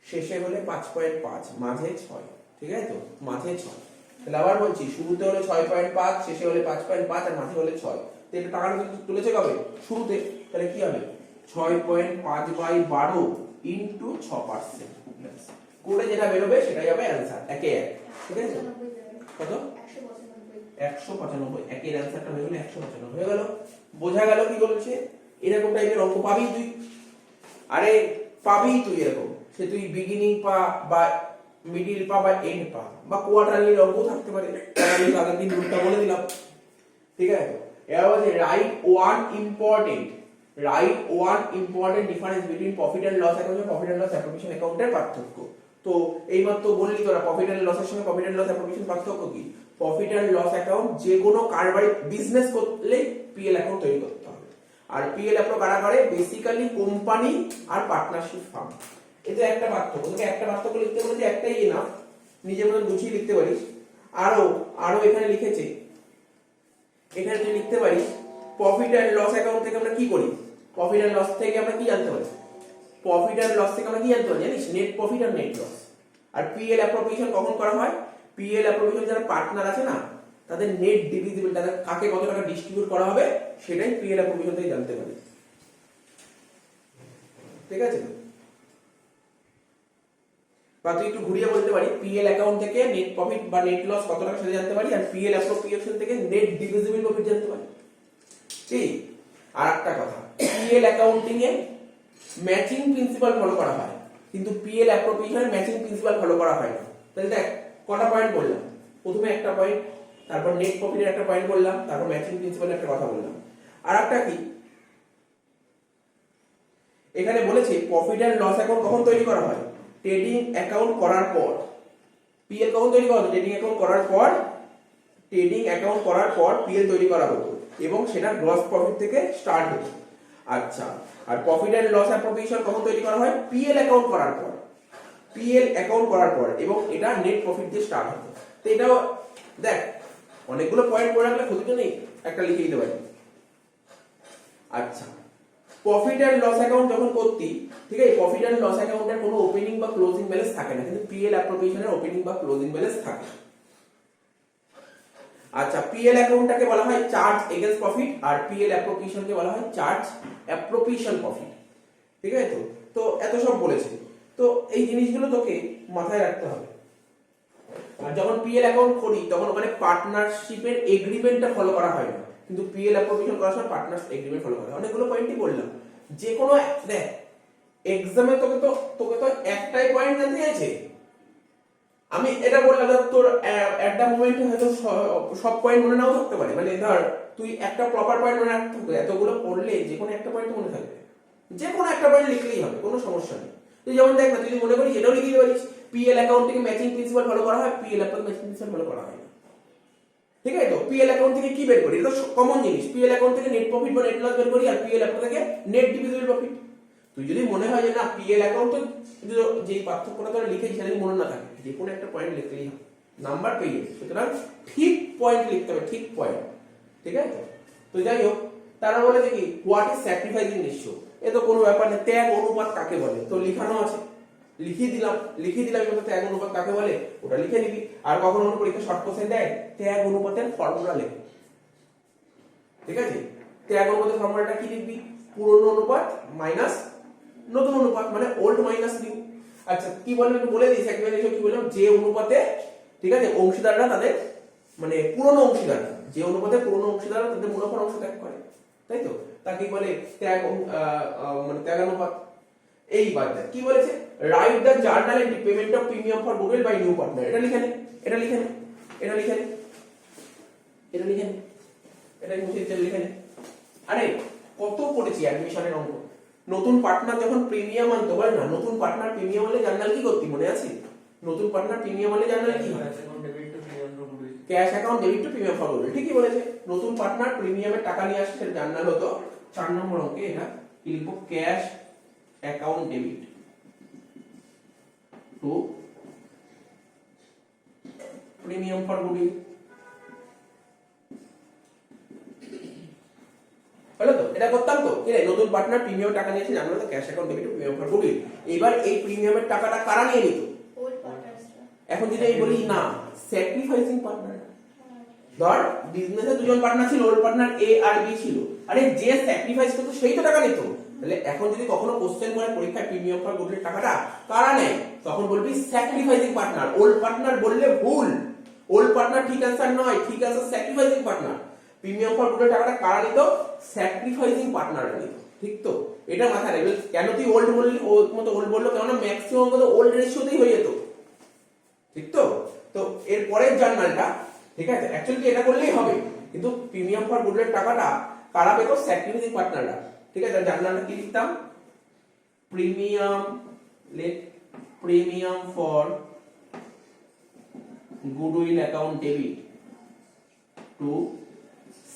শেষে হলে 5.5, মাঝে 6, ঠিক আছে তো, মাঝে 6। তাহলে আবার বলছি, শুরুতে হলে 6.5, শেষে হলে 5.5, আর মাঝে হলে 6। তো এটা টাকাটা তুলেছে কবে? শুরুতে। তাহলে কি হবে? 6.5/12 ইনটু 6%। করে যেটা বেরোবে সেটাই হবে অ্যানসার, একে এক, ঠিক আছে। কত? 195। একের অ্যানসারটা হয়ে গেল 195 হয়ে গেল। বোঝা গেল কি বলছে? এরকম টাইপের অঙ্ক পাবি তুই, আরে পাবি তুই এরকম। সে তুই বিগিনিং পা, বা মিডিল পা, বা এন্ড পা, বা কোয়ার্টারলি অঙ্ক থাকতে পারে। আমি আগের দিন রুলটা বলে দিলাম, ঠিক আছে। এবার বলছে write one important difference between profit and loss account এবং প্রফিট এন্ড লস অ্যাপ্রোপ্রিয়েশন অ্যাকাউন্টের পার্থক্য। তো এইমাত্র বললি তোরা প্রফিট এন্ড লসের সঙ্গে প্রফিট এন্ড লস অ্যাপ্রোপ্রিয়েশন পার্থক্য কি? প্রফিট এন্ড লস অ্যাকাউন্ট যে কোনো কারবারি বিজনেস করলে পিএল অ্যাকাউন্ট তৈরি করতে হবে। আর পিএল অ্যাকাউন্ট কারা করে? বেসিক্যালি কোম্পানি আর পার্টনারশিপ ফার্ম। এটা একটা পার্থক্য। তোকে একটা পার্থক্য লিখতে বলেছে, একটাই এনাফ, নিজের মতো গুছিয়ে লিখতে পারিস। আরো এখানে লিখেছে, এখানে তুই লিখতে পারিস প্রফিট এন্ড লস অ্যাকাউন্ট থেকে আমরা কি করি? প্রফিট এন্ড লস থেকে আমরা কি জানতে পারি? প্রফিট এন্ড লস থেকে আমরা কি জানতে পারি জানিস? নেট প্রফিট আর নেট লস। আর পিএল অ্যাপ্রোপ্রিয়েশন কখন করা হয়? পিএল অ্যাপ্রোপ্রিয়েশন যারা পার্টনার আছে না, তাদের নেট ডিভিজিবল, তাদের কাকে কত টাকা ডিস্ট্রিবিউট করা হবে, সেটাই পিএল অ্যাপ্রোপ্রিয়েশন থেকে জানতে পারি, ঠিক আছে। বা তুই একটু ঘুরিয়ে বলতে পারি, পিএল অ্যাকাউন্ট থেকে নেট প্রফিট বা নেট লস কত টাকা সেটা জানতে পারি, আর পিএল অ্যাপ্রোপ্রিয়েশন থেকে নেট ডিভিজিবল প্রফিট জানতে পারি, ঠিক। আর একটা কথা, পিএল অ্যাকাউন্টিং এ ম্যাচিং প্রিন্সিপাল ফলো করা হয়, কিন্তু পিএল অ্যাপ্রোপ্রিয়েশনে ম্যাচিং প্রিন্সিপাল ফলো করা হয় না। তাহলে দেখ কটা পয়েন্ট বললাম, প্রথমে একটা পয়েন্ট, তারপর নেট প্রফিটের একটা পয়েন্ট বললাম, তারপর ম্যাচিং প্রিন্সিপালের একটা কথা বললাম। আর একটা কি, এখানে বলেছে প্রফিট এন্ড লস অ্যাকাউন্ট কখন তৈরি করা হয়? ট্রেডিং অ্যাকাউন্ট করার পর। পিএল কখন তৈরি করা হতো? ট্রেডিং অ্যাকাউন্ট করার পর। ট্রেডিং অ্যাকাউন্ট করার পর পিএল তৈরি করা হতো, এবং সেটা গ্রস প্রফিট থেকে স্টার্ট হতো। আচ্ছা, আর প্রফিট এন্ড লস অ্যাপ্রোপ্রিয়েশন কখন তৈরি করা হয়? পিএল অ্যাকাউন্ট করার পর। পিএল অ্যাকাউন্ট করার পর, এবং এটা নেট প্রফিট দিয়ে স্টার্ট হতো। তো এটাও দেখ, অনেকগুলো পয়েন্ট পড়ে রাখলে ক্ষতি তো নেই, একটা লিখে দিতে পারি। আচ্ছা, প্রফিট এন্ড লস অ্যাকাউন্ট যখন করতি, ঠিক আছে, প্রফিট এন্ড লস অ্যাকাউন্টের কোনো ওপেনিং বা ক্লোজিং ব্যালেন্স থাকে না, কিন্তু পিএল অ্যাপ্রোপ্রিয়েশনের ওপেনিং বা ক্লোজিং ব্যালেন্স থাকে। আচ্ছা, পিএল অ্যাকাউন্টটাকে বলা হয় চার্জ এগেইনস্ট প্রফিট, আর পিএল অ্যাপ্রোপ্রিয়েশনকে বলা হয় চার্জ অ্যাপ্রোপ্রিয়েশন প্রফিট, ঠিক আছে। তো এত সব বলেছে, তো এই জিনিসগুলো তোকে মাথায় রাখতে হবে। আর যখন পিএল অ্যাকাউন্ট করি, তখন ওখানে পার্টনারশিপের এগ্রিমেন্টটা ফলো করা হয় না, কিন্তু পিএল অ্যাপ্রোপ্রিয়েশন করার সময় পার্টনারশিপ এগ্রিমেন্ট ফলো করা হয়। অনেকগুলো পয়েন্টই বললাম, যে কোনো দেখ এক্সামে তোকে তো একটাই পয়েন্ট জানতে আছে। আমি এটা বললাম, তোর একটা মোমেন্টে হয়তো সব পয়েন্ট মনে নাও থাকতে পারে, মানে ধর তুই একটা প্রপার পয়েন্ট মনে রাখতে হবে, এতগুলো পড়লে যে কোনো একটা পয়েন্ট মনে থাকবে, যে কোনো একটা পয়েন্ট লিখলেই হবে, কোনো সমস্যা নেই। তুই যেমন দেখ না, তুই মনে করিস এটাও লিখে দিতে পারিস, পিএল অ্যাকাউন্ট থেকে ম্যাচিং প্রিন্সিপাল ফলো করা হয়, PL account matching principle follow করা হয় না, ঠিক আছে? তো পিএল অ্যাকাউন্ট থেকে কি বের করি? এটা তো কমন জিনিস। পিএল অ্যাকাউন্ট থেকে নেট প্রফিট বা নেট লস বের করি, আর পিএল অ্যাকাউন্ট থেকে নেট ডিভিজিবল প্রফিট। তুই যদি মনে হয় যে না পিএল অ্যাকাউন্টে যেই পার্থক্যটা তোরা লিখেছিস সেটা যদি মনে না থাকে, যে কোনো একটা পয়েন্ট লিখলেই হবে, নাম্বার পেয়ে যাবে। সুতরাং ঠিক পয়েন্ট লিখতে হবে, ঠিক পয়েন্ট। ঠিক আছে? তো যাই হোক, তারা বলে যে কি হোয়াট ইজ স্যাক্রিফাইসিং রেশিও, এ তো কোনো ব্যাপার না। ত্যাগ অনুপাত কাকে বলে তো লিখানো আছে, লিখিয়ে দিলাম কিন্তু ত্যাগ অনুপাত কাকে বলে ওটা লিখে নিবি। আর কখনো পরীক্ষা শর্ট কোশ্চেন দেয় ত্যাগ অনুপাতের ফর্মুলা লেখ। ঠিক আছে? ত্যাগ অনুপাতের ফর্মুলাটা কি লিখবি? পুরনো অনুপাত মাইনাস নতুন অনুপাত, মানে ওল্ড মাইনাস নিউ। আচ্ছা কি বললাম একটু বলে দিই, স্যাক্রিফাইস কি বললাম? যে অনুপাতে, ঠিক আছে, অংশীদাররা তাদের মানে পুরনো অংশীদার, যে অনুপাতে পুরনো অংশীদাররা তাদের মুনাফার অংশ ত্যাগ করে, তাই তো, তাকে বলে ত্যাগ মানে ত্যাগানুপাত। এইবার কি বলেছে? Write the journal entry payment of premium for goodwill by new partner. এটা লিখে নে, এটা লিখে নে, এটা লিখে নে, এটা লিখে নে, এটা লিখে নে। আরে কত পড়েছি অ্যাডমিশনের অঙ্ক। নতুন পার্টনার যখন প্রিমিয়াম আনতে বলে না, নতুন পার্টনার প্রিমিয়াম হলে জার্নাল কি করতে মনে আছে? নতুন পার্টনার প্রিমিয়াম হলে জার্নাল কি হয়? Cash account debit two premium for goodwill. ঠিকই বলেছে। নতুন পার্টনার প্রিমিয়ামের টাকা নিয়ে আসছে, সেটা জার্নাল হতো 4 নম্বর অঙ্কে। এটা কি লিখবো? Cash account debit two premium for goodwill. হলো তো? এটা করতাম তো কি রে? নতুন পার্টনার প্রিমিয়াম টাকা নিয়েছে, জানো তো, cash account debit two premium for goodwill. এবার এই প্রিমিয়ামের টাকাটা কারা নিয়ে নিত? ওল্ড পার্টনার্সরা। এখন যদি এই বলি না স্যাক্রিফাইসিং পার্টনার, ধর বিজনেসে দুজন পার্টনার ছিল, ওল্ড পার্টনার এ আর বি ছিল, আরে যে স্যাক্রিফাইস করতো সেই তো টাকা নিত। তাহলে এখন যদি কখনো কোশ্চেন করে পরীক্ষায় প্রিমিয়াম ফর গুডউইল টাকাটা কারা নেয়, তখন বলবি স্যাক্রিফাইসিং পার্টনার। ওল্ড পার্টনার বললে ভুল, ওল্ড পার্টনার ঠিক অ্যান্সার নয়, ঠিক answer sacrificing partner. Premium for goodwill টাকাটা কারা নিত? স্যাক্রিফাইসিং পার্টনাররা নিত। ঠিক তো? এটা মাথায় রাখবে। কেন তুই ওল্ড বললি, ও মতো ওল্ড বললো কেননা ম্যাক্সিমাম কত ওল্ড রেশিওতেই হয়ে যেত। ঠিক তো? তো এর পরের জার্নালটা, ঠিক আছে, অ্যাকচুয়ালি এটা করলেই হবে, কিন্তু প্রিমিয়াম ফর গুডউইল টাকাটা কারা পেত? স্যাক্রিফাইসিং পার্টনাররা। ঠিক আছে? জার্নালটা কি লিখতাম? Premium for goodwill account debit to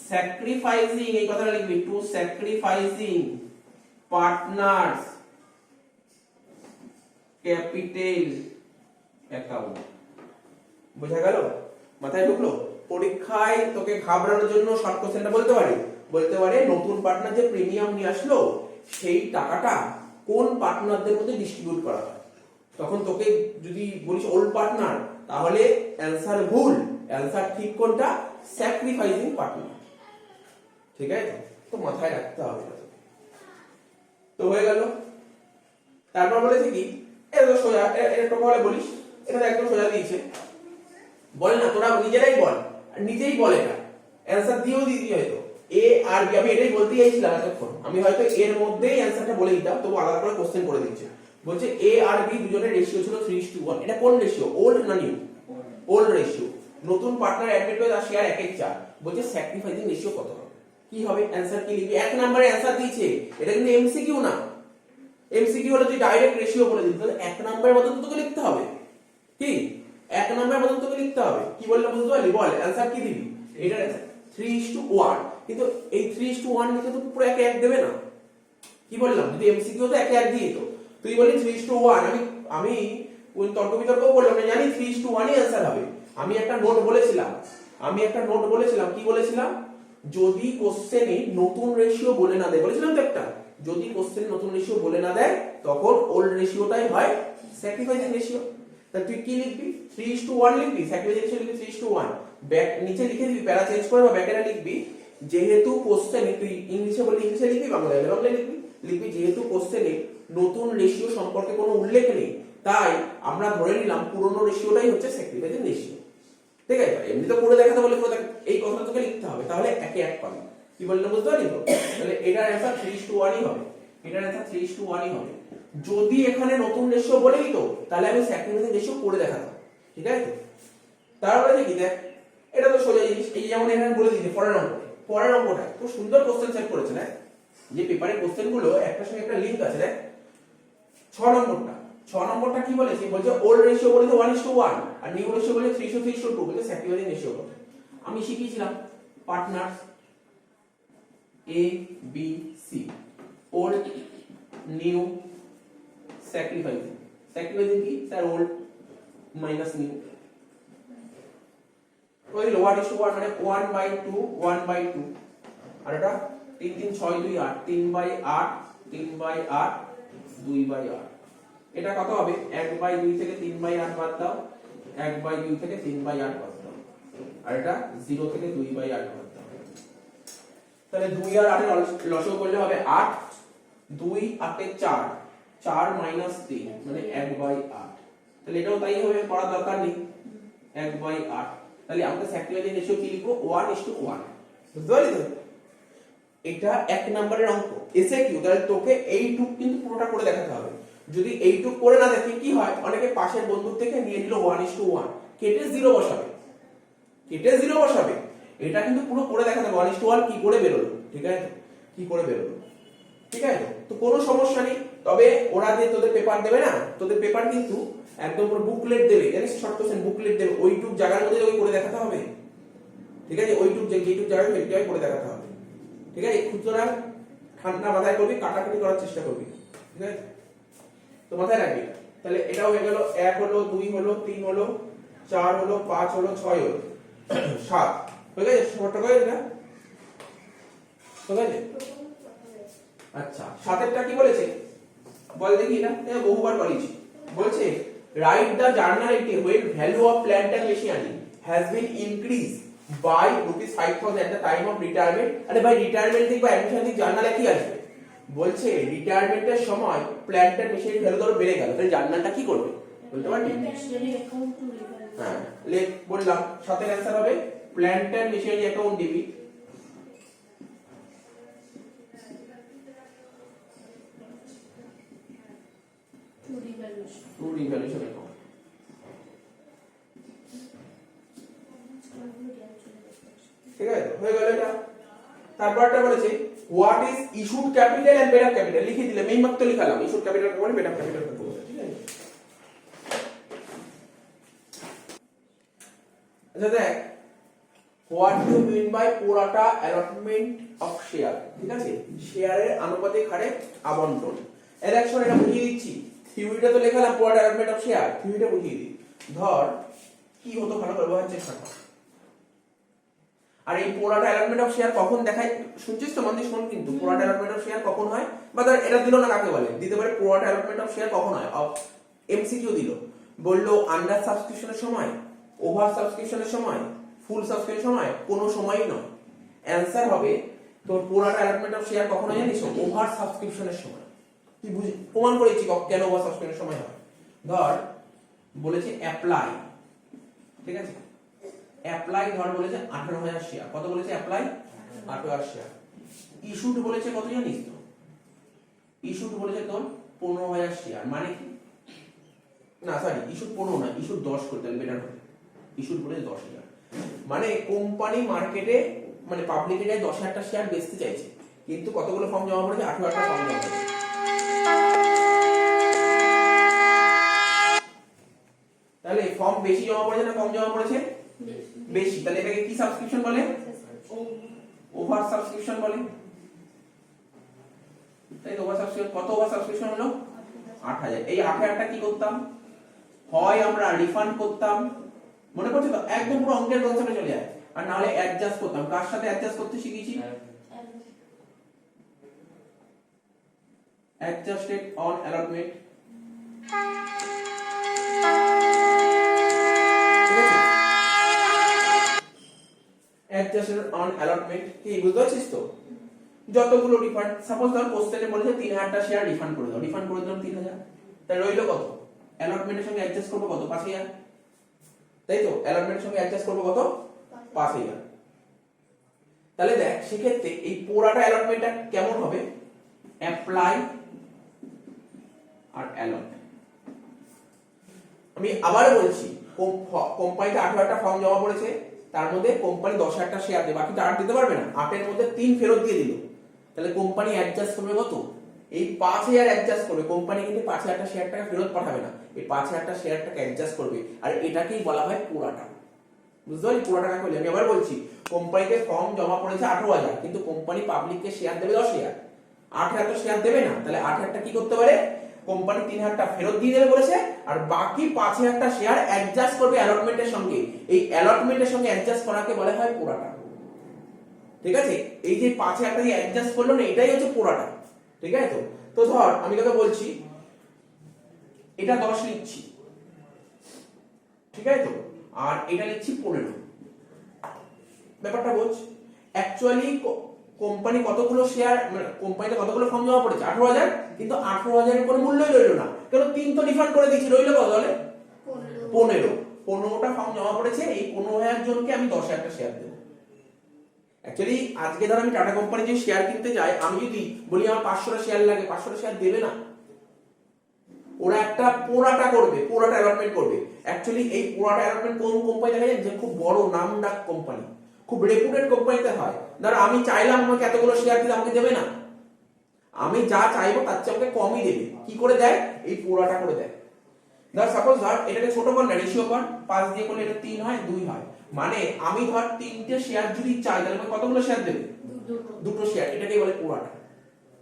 sacrificing, এই কথাটা লিখবি, to sacrificing partners capital account. বোঝা গেল? মাথায় ঢুকলো? পরীক্ষায় তোকে ঘাবড়ানোর জন্য শর্ট কোশ্চেনটা বলতে পারে নতুন পার্টনার যে প্রিমিয়াম নিয়ে আসলো সেই টাকাটা কোন পার্টনারদের মধ্যে ডিস্ট্রিবিউট করা হয়। তখন তোকে যদি বলিস ওল্ড পার্টনার, তাহলে অ্যানসার ভুল, অ্যানসার ঠিক কোনটা? Sacrificing partner. ঠিক আছে? তো মাথায় রাখতে হবে। তো হয়ে গেল। তারপর বলেছে কি, এটা তো সোজা, এটা বলে বলিস, এটা তো একদম সোজা দিয়েছে। বলে না, তোরা নিজেরাই বল, নিজেই বল, এটা অ্যানসার দিয়েও দিবি হয়তো। এ আর বি, আমি এটাই বলতে চাইছিলাম এতক্ষণ, আমি হয়তো এর মধ্যেই অ্যানসারটা বলে দিতাম, তবু আলাদা করে কোশ্চেন করে দিচ্ছে। বলছে এ আর বি দুজনের রেশিও ছিল 3:1। এটা কোন রেশিও? ওল্ড না নিউ? Old ratio. নতুন পার্টনার অ্যাডমিট হয়ে তার শেয়ার 1/4। বলছে স্যাক্রিফাইসিং রেশিও কত হবে? কি হবে? অ্যানসার কি লিখবি? 1 নম্বরে অ্যানসার দিয়েছে, এটা কিন্তু এমসিকিউ না। এমসিকিউ হলে তুই ডাইরেক্ট রেশিও বলে দিবি, তাহলে 1 নম্বরের মতো তোকে লিখতে হবে। কি 1 নম্বরের মতো তোকে লিখতে হবে? কি বললে বুঝতে পারলি? বল অ্যানসার কি দিবি? এটা 3:1। কিন্তু এই 3:1 লিখে তো পুরো 1 দেবে না। কি বললাম? যদি এমসিকিউ তো 1 দিয়ে তো তুই বলি 3:1। আমি ওই তর্ক বিতর্ক বললাম না, জানি 3:1ই অ্যানসার হবে। আমি একটা নোট বলেছিলাম, কি বলেছিলাম? যদি কোশ্চেনে নতুন রেশিও বলে না দেয়, বলেছিলাম তো একটা, যদি কোশ্চেনে নতুন রেশিও বলে না দেয় তখন ওল্ড রেশিওটাই হয় স্যাক্রিফাইসিং রেশিও। তা তুই কি লিখবি? 3:1 লিখবি, স্যাক্রিফাইসিং রেশিও লিখবি 3:1। ব্যাক নিচে লিখে দিবি, প্যারা চেঞ্জ করে বা ব্যাকেটা লিখবি, যেহেতু কোশ্চেনে, তুই ইংলিশে বললি ইংলিশে লিখবি, বাংলায় লিখবি, যেহেতু কোশ্চেনে নতুন রেশিও সম্পর্কে কোনো উল্লেখ নেই, তাই আমরা ধরে নিলাম পুরনো রেশিওটাই হচ্ছে স্যাক্রিফাইসিং রেশিও। ঠিক আছে? এমনি তো পুরো দেখাতে বলে এই কথাটা তোকে লিখতে হবে, তাহলে 1 পাবি। কি বললাম বুঝতে পারলি তো? তাহলে এটার অ্যানসার 3:1ই হবে, এটার অ্যানসার 3:1ই হবে। যদি এখানে নতুন রেশিও বলে দিত, তাহলে আমি স্যাক্রিফাইসিং রেশিও করে দেখাতাম। ঠিক আছে? তারপরে দেখি, দেখ এটা তো সোজা জিনিস, এই যেমন এখানে বলে দিয়েছে পরের অঙ্কটা খুব সুন্দর কোশ্চেন সেট করেছে না, যে পেপারের কোশ্চেন গুলো একটার সঙ্গে একটা লিংক আছে। দেখ 6 নম্বরটা কি বলেছে? বলছে ওল্ড রেশিও বলেছে 1:1 আর নিউ রেশিও বলেছে 3:2। বলছে স্যাক্রিফাইসিং রেশিও কত? আমি শিখিয়েছিলাম partner A B C, old new sacrificing. Sacrificing কি স্যার? Old minus new. ওই হোয়াট ইজ টু হোয়াট মানে 1/2 1/2, আর এটা 3 3 6 2 8 3/8 3/8 2/8। এটা কত হবে? 1/2 থেকে 3/8 বাদ দাও, 1/2 থেকে 3/8 বাদ দাও, আর এটা 0 থেকে 2/8 বাদ দাও। তাহলে 2 আর 8 এর লসগু করলে হবে 8, 2 8 এ 4, 4 মাইনাস 3 মানে 1/8। তাহলে এটাও তাই হবে, পড়ার দরকার নেই, 1/8। তাহলে আমরা স্যাক্রিফাইসিং রেশিও কি লিখবো? 1:1। বুঝতে পারলি তো? এটা 1 নম্বরের অঙ্ক এসএকিউ। তাহলে তোকে এইটুক কিন্তু পুরোটা করে দেখাতে হবে। যদি এইটুক করে না দেখে কি হয়, অনেকে পাশের বন্ধু থেকে নিয়ে নিল 1:1, কেটে 0 বসাবে, কেটে 0 বসাবে। এটা কিন্তু পুরো করে দেখাতে হবে 1:1 কি করে বেরোলো, ঠিক আছে তো? কি করে বেরোলো, ঠিক আছে তো? কোনো সমস্যা নেই। তবে ওরা যে তোদের পেপার দেবে না, তোদের পেপার কিন্তু একদম পুরো বুকলেট দেবে, জানিস? শর্ট কোশ্চেন বুকলেট দেবে, ওইটুক জায়গার মধ্যে ওই করে দেখাতে হবে, ঠিক আছে? ওইটুক যেটুক জায়গায় সেটাই করে দেখাতে হবে, ঠিক আছে? সুতরাং ঠান্ডা মাথায় করবি, কাটাকাটি করার চেষ্টা করবি, ঠিক আছে? তো মাথায় রাখবি। তাহলে এটা হয়ে গেল 1 হলো, 2 হলো, 3 হলো, 4 হলো, 5 হলো, 6 হলো, 7 হয়ে গেছে। শর্টটা হয়ে গেছে, ঠিক আছে? আচ্ছা, 7এরটা কি বলেছে বল দেখি? এটা বহুবার বলেছি। বলছে right the journal entry when value of plant and machinery has been increased by ₹5,000 at the time of retirement। আরে ভাই, রিটায়ারমেন্ট থেকে বা অ্যাডমিশন থেকে জার্নালে কি আসবে? বলছে রিটায়ারমেন্টের সময় প্ল্যান্ট এন্ড মেশিনারি ভ্যালু ধরো বেড়ে গেল, তাহলে জার্নালটা কি করবে বলতে পারবি? হ্যাঁ, লেখ বললাম। 7এর অ্যানসার হবে plant and machinery account debit, to revaluation account. ঠিক আছে, হয়ে গেল এটা। তারপরটা বলেছে what is issued capital and paid up capital. লিখে দিলে মেইন মাত্র লিখালাম, ইস্যুড ক্যাপিটাল কোন, পেড আপ ক্যাপিটাল কোন, ঠিক আছে? আচ্ছা দেখ, what do you mean by pro rata allotment of share, ঠিক আছে? শেয়ারের আনুপাতিক হারে আবন্টন। এর এটা বুঝিয়ে দিচ্ছি। থিওরিটা তো লেখালাম, প্রোরাটা অ্যালটমেন্ট অফ শেয়ার, থিওরিটা বুঝিয়ে দিই। ধর কি হতো ভালো করে বোঝার চেষ্টা কর। আর এই প্রোরাটা অ্যালটমেন্ট অফ শেয়ার কখন দেখায় শুনছিস তো? মন্দির শোন কিন্তু, প্রোরাটা অ্যালটমেন্ট অফ শেয়ার কখন হয়, বা ধর এটা দিল না, কাকে বলে? দিতে পারে প্রোরাটা অ্যালটমেন্ট অফ শেয়ার কখন হয়? এমসিকিউ দিল, বললো আন্ডার সাবস্ক্রিপশনের সময়, ওভার সাবস্ক্রিপশনের সময়, ফুল সাবস্ক্রিপশনের সময়, কোনো সময়ই নয়। অ্যানসার হবে তোর প্রোরাটা অ্যালটমেন্ট অফ শেয়ার কখন হয় জানিস? ওভার সাবস্ক্রিপশনের সময়। কি বুঝি প্রমাণ করেছি কেন ওভার সাবস্ক্রিপশনের সময় হয়। ধর বলেছে অ্যাপ্লাই, ঠিক আছে? অ্যাপ্লাই ধর বলেছে 18,000 শেয়ার। কত বলেছে? Apply 18,000 share. ইস্যুড বলেছে কত জানিস তো? ইস্যুড বলেছে তোর 15,000 শেয়ার। মানে কি না, সরি, ইস্যুড 15 না, ইস্যুড 10 করতে হবে, বেটার হবে। ইস্যুড বলেছে 10,000, মানে কোম্পানি মার্কেটে মানে পাবলিক এরিয়ায় 10,000টা শেয়ার বেচতে চাইছে, কিন্তু কতগুলো ফর্ম জমা পড়েছে? 18,000টা ফর্ম জমা পড়েছে। তাহলে ফর্ম বেশি জমা পড়েছে না কম জমা পড়েছে? বেশি। তাহলে এটাকে কি সাবস্ক্রিপশন বলে? ওভার সাবস্ক্রিপশন বলে, তাই তো? Over subscription. কত ওভার সাবস্ক্রিপশন হলো? 8,000। এই 8,000টা কি করতাম? হয় আমরা রিফান্ড করতাম, মনে পড়ছে তো? একদম পুরো অঙ্কের কনসেপ্টে চলে যায়। আর না হলে অ্যাডজাস্ট করতাম। কার সাথে অ্যাডজাস্ট করতে শিখেছি? Adjusted on allotment, adjusted on allotment. কি বুঝতে পারছিস তো? যতগুলো রিফান্ড, সাপোজ ধর কোশ্চেনে বলেছে 3,000টা শেয়ার রিফান্ড করে দাও, রিফান্ড করে দিলাম 3,000, তাই রইলো কত? অ্যালটমেন্টের সঙ্গে অ্যাডজাস্ট করব কত? 5,000, তাই তো? অ্যালটমেন্টের সঙ্গে অ্যাডজাস্ট করব কত? 5,000। তাহলে দেখ সেক্ষেত্রে এই প্রোরাটা অ্যালটমেন্টটা কেমন হবে? অ্যাপ্লাই আর অ্যালট। আমি আবার বলছি, কোম্পানিতে 18,000টা ফর্ম জমা পড়েছে, তার মধ্যে কোম্পানি 10,000টা শেয়ার দেবে, বাকি 8 দিতে পারবে না। 8 এর মধ্যে 3 ফেরত দিয়ে দিল, তাহলে কোম্পানি অ্যাডজাস্ট করবে কত? এই 5,000 অ্যাডজাস্ট করবে। কোম্পানি কিন্তু 5,000টা শেয়ারটাকে ফেরত পাঠাবে না, এই 5,000টা শেয়ারটাকে অ্যাডজাস্ট করবে, আর এটাকেই বলা হয় প্রোরাটা। বুঝতে পারলি পুরো টাকা করলে আমি আবার বলছি কোম্পানিতে ফর্ম জমা পড়েছে 18,000 কিন্তু কোম্পানি পাবলিককে শেয়ার দেবে 10,000 8,000 তো শেয়ার দেবে না তাহলে 8,000টা কি করতে পারে কোম্পানি 3,000টা ফেরত দিয়ে দেবে বলেছে আর বাকি 5,000টা শেয়ার অ্যাডজাস্ট করবে অ্যালটমেন্টের সঙ্গে এই অ্যালটমেন্টের সঙ্গে অ্যাডজাস্ট করাকে বলা হয় পোড়াটা ঠিক আছে এই যে 5,000টা দিয়ে অ্যাডজাস্ট করলো না এটাই হচ্ছে পোড়াটা ঠিক আছে তো ধর আমি তোকে বলছি এটা 10 লিখছি ঠিক আছে তো আর এটা লিখছি 15 ব্যাপারটা বোঝ অ্যাকচুয়ালি কোম্পানি কতগুলো শেয়ার মানে কোম্পানিতে কতগুলো ফর্ম জমা পড়েছে 18,000 কিন্তু 18,000 এর কোনো মূল্যই রইলো না কেন 3 তো রিফান্ড করে দিয়েছি রইলো কত তাহলে 15টা ফর্ম জমা পড়েছে এই 15,000 জনকে আমি 10,000টা শেয়ার দেবো অ্যাকচুয়ালি আজকে ধর আমি টাটা কোম্পানি যে শেয়ার কিনতে যাই আমি যদি বলি আমার 500টা শেয়ার লাগে 500টা শেয়ার দেবে না ওরা একটা পোড়াটা করবে পোড়াটা অ্যালটমেন্ট করবে অ্যাকচুয়ালি এই পোড়াটা অ্যালটমেন্ট কোন কোম্পানি দেখা যায় যে খুব বড় নামডাক কোম্পানি খুব রেপুটেড কোম্পানিতে হয় ধর আমি চাইলাম আমাকে এতগুলো শেয়ার দিলে আমাকে দেবে না আমি যা চাইবো তার চেয়ে আমাকে কমই দেবে কি করে দেয় এই পোড়াটা করে দেয় ধর সাপোজ ধর এটাকে ছোট কর না রেশিও কর 5 দিয়ে করলে এটা 3 হয় 2 হয় মানে আমি ধর 3টে শেয়ার যদি চাই তাহলে আমাকে কতগুলো শেয়ার দেবে দুটো শেয়ার এটাকেই বলে পোড়াটা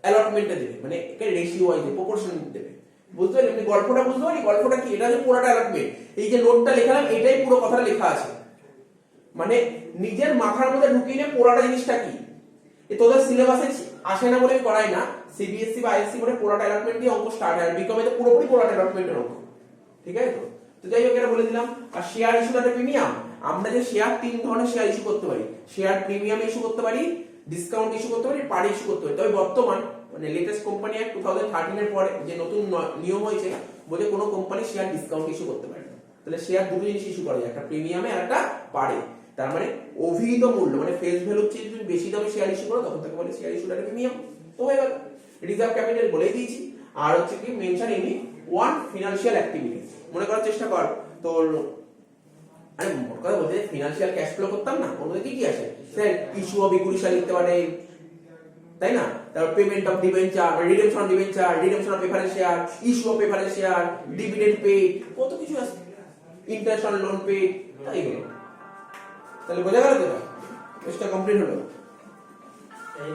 অ্যালটমেন্টে দেবে মানে একে রেশিও ওয়াইজে প্রপোর্শন দেবে বুঝতে পারলি আপনি গল্পটা বুঝতে পারি গল্পটা কি এটা হচ্ছে পোড়াটা অ্যালটমেন্ট এই যে নোটটা লেখালাম এটাই পুরো কথাটা লেখা আছে মানে নিজের মাথার মধ্যে ঢুকিয়ে নিয়ে পোড়াটা জিনিসটা কি তোদের সিলেবাসে আসে না বলে আমি করাই না সিবিএসসি বা আইএসসি বোর্ডে পোড়াটা অ্যালটমেন্ট দিয়ে অঙ্ক স্টার্ট হয় বিকমে তো পুরোপুরি পোড়াটা অ্যালটমেন্টের অঙ্ক ঠিক আছে তো যাই হোক এটা বলে দিলাম আর শেয়ার ইস্যু একটা প্রিমিয়াম আমরা যে শেয়ার 3 ধরনের শেয়ার ইস্যু করতে পারি শেয়ার প্রিমিয়াম ইস্যু করতে পারি ডিসকাউন্ট ইস্যু করতে পারি পার ইস্যু করতে পারি তবে বর্তমান মানে লেটেস্ট কোম্পানি অ্যাক্ট 2013 এর পরে যে নতুন নিয়ম হয়েছে বলে কোনো কোম্পানি শেয়ার ডিসকাউন্ট ইস্যু করতে পারে না তাহলে শেয়ার দুটো জিনিস ইস্যু করা যায় একটা প্রিমিয়ামে আর একটা পারে তার মানে অভিহিত মূল্য মানে ফেস ভ্যালুর চেয়ে যদি বেশি দামে শেয়ার ইস্যু করো তখন তাকে বলে শেয়ার ইস্যুটা প্রিমিয়াম তো হয়ে গেল রিজার্ভ ক্যাপিটাল বলেই দিয়েছি আর হচ্ছে কি mention in one financial activity মনে করার চেষ্টা কর তোর আরে মোট কথা বলতে ফিনান্সিয়াল ক্যাশ ফ্লো করতাম না ওর মধ্যে কি কি আসে sir issue of equity share লিখতে পারে তাই না তারপর payment of debenture redemption of debenture redemption of preference share issue of preference share dividend paid কত কিছু আছে ইন্টারেস্ট অন লোন পেড এইগুলো তাহলে বোঝা গেল তো এটা কমপ্লিট হলো এই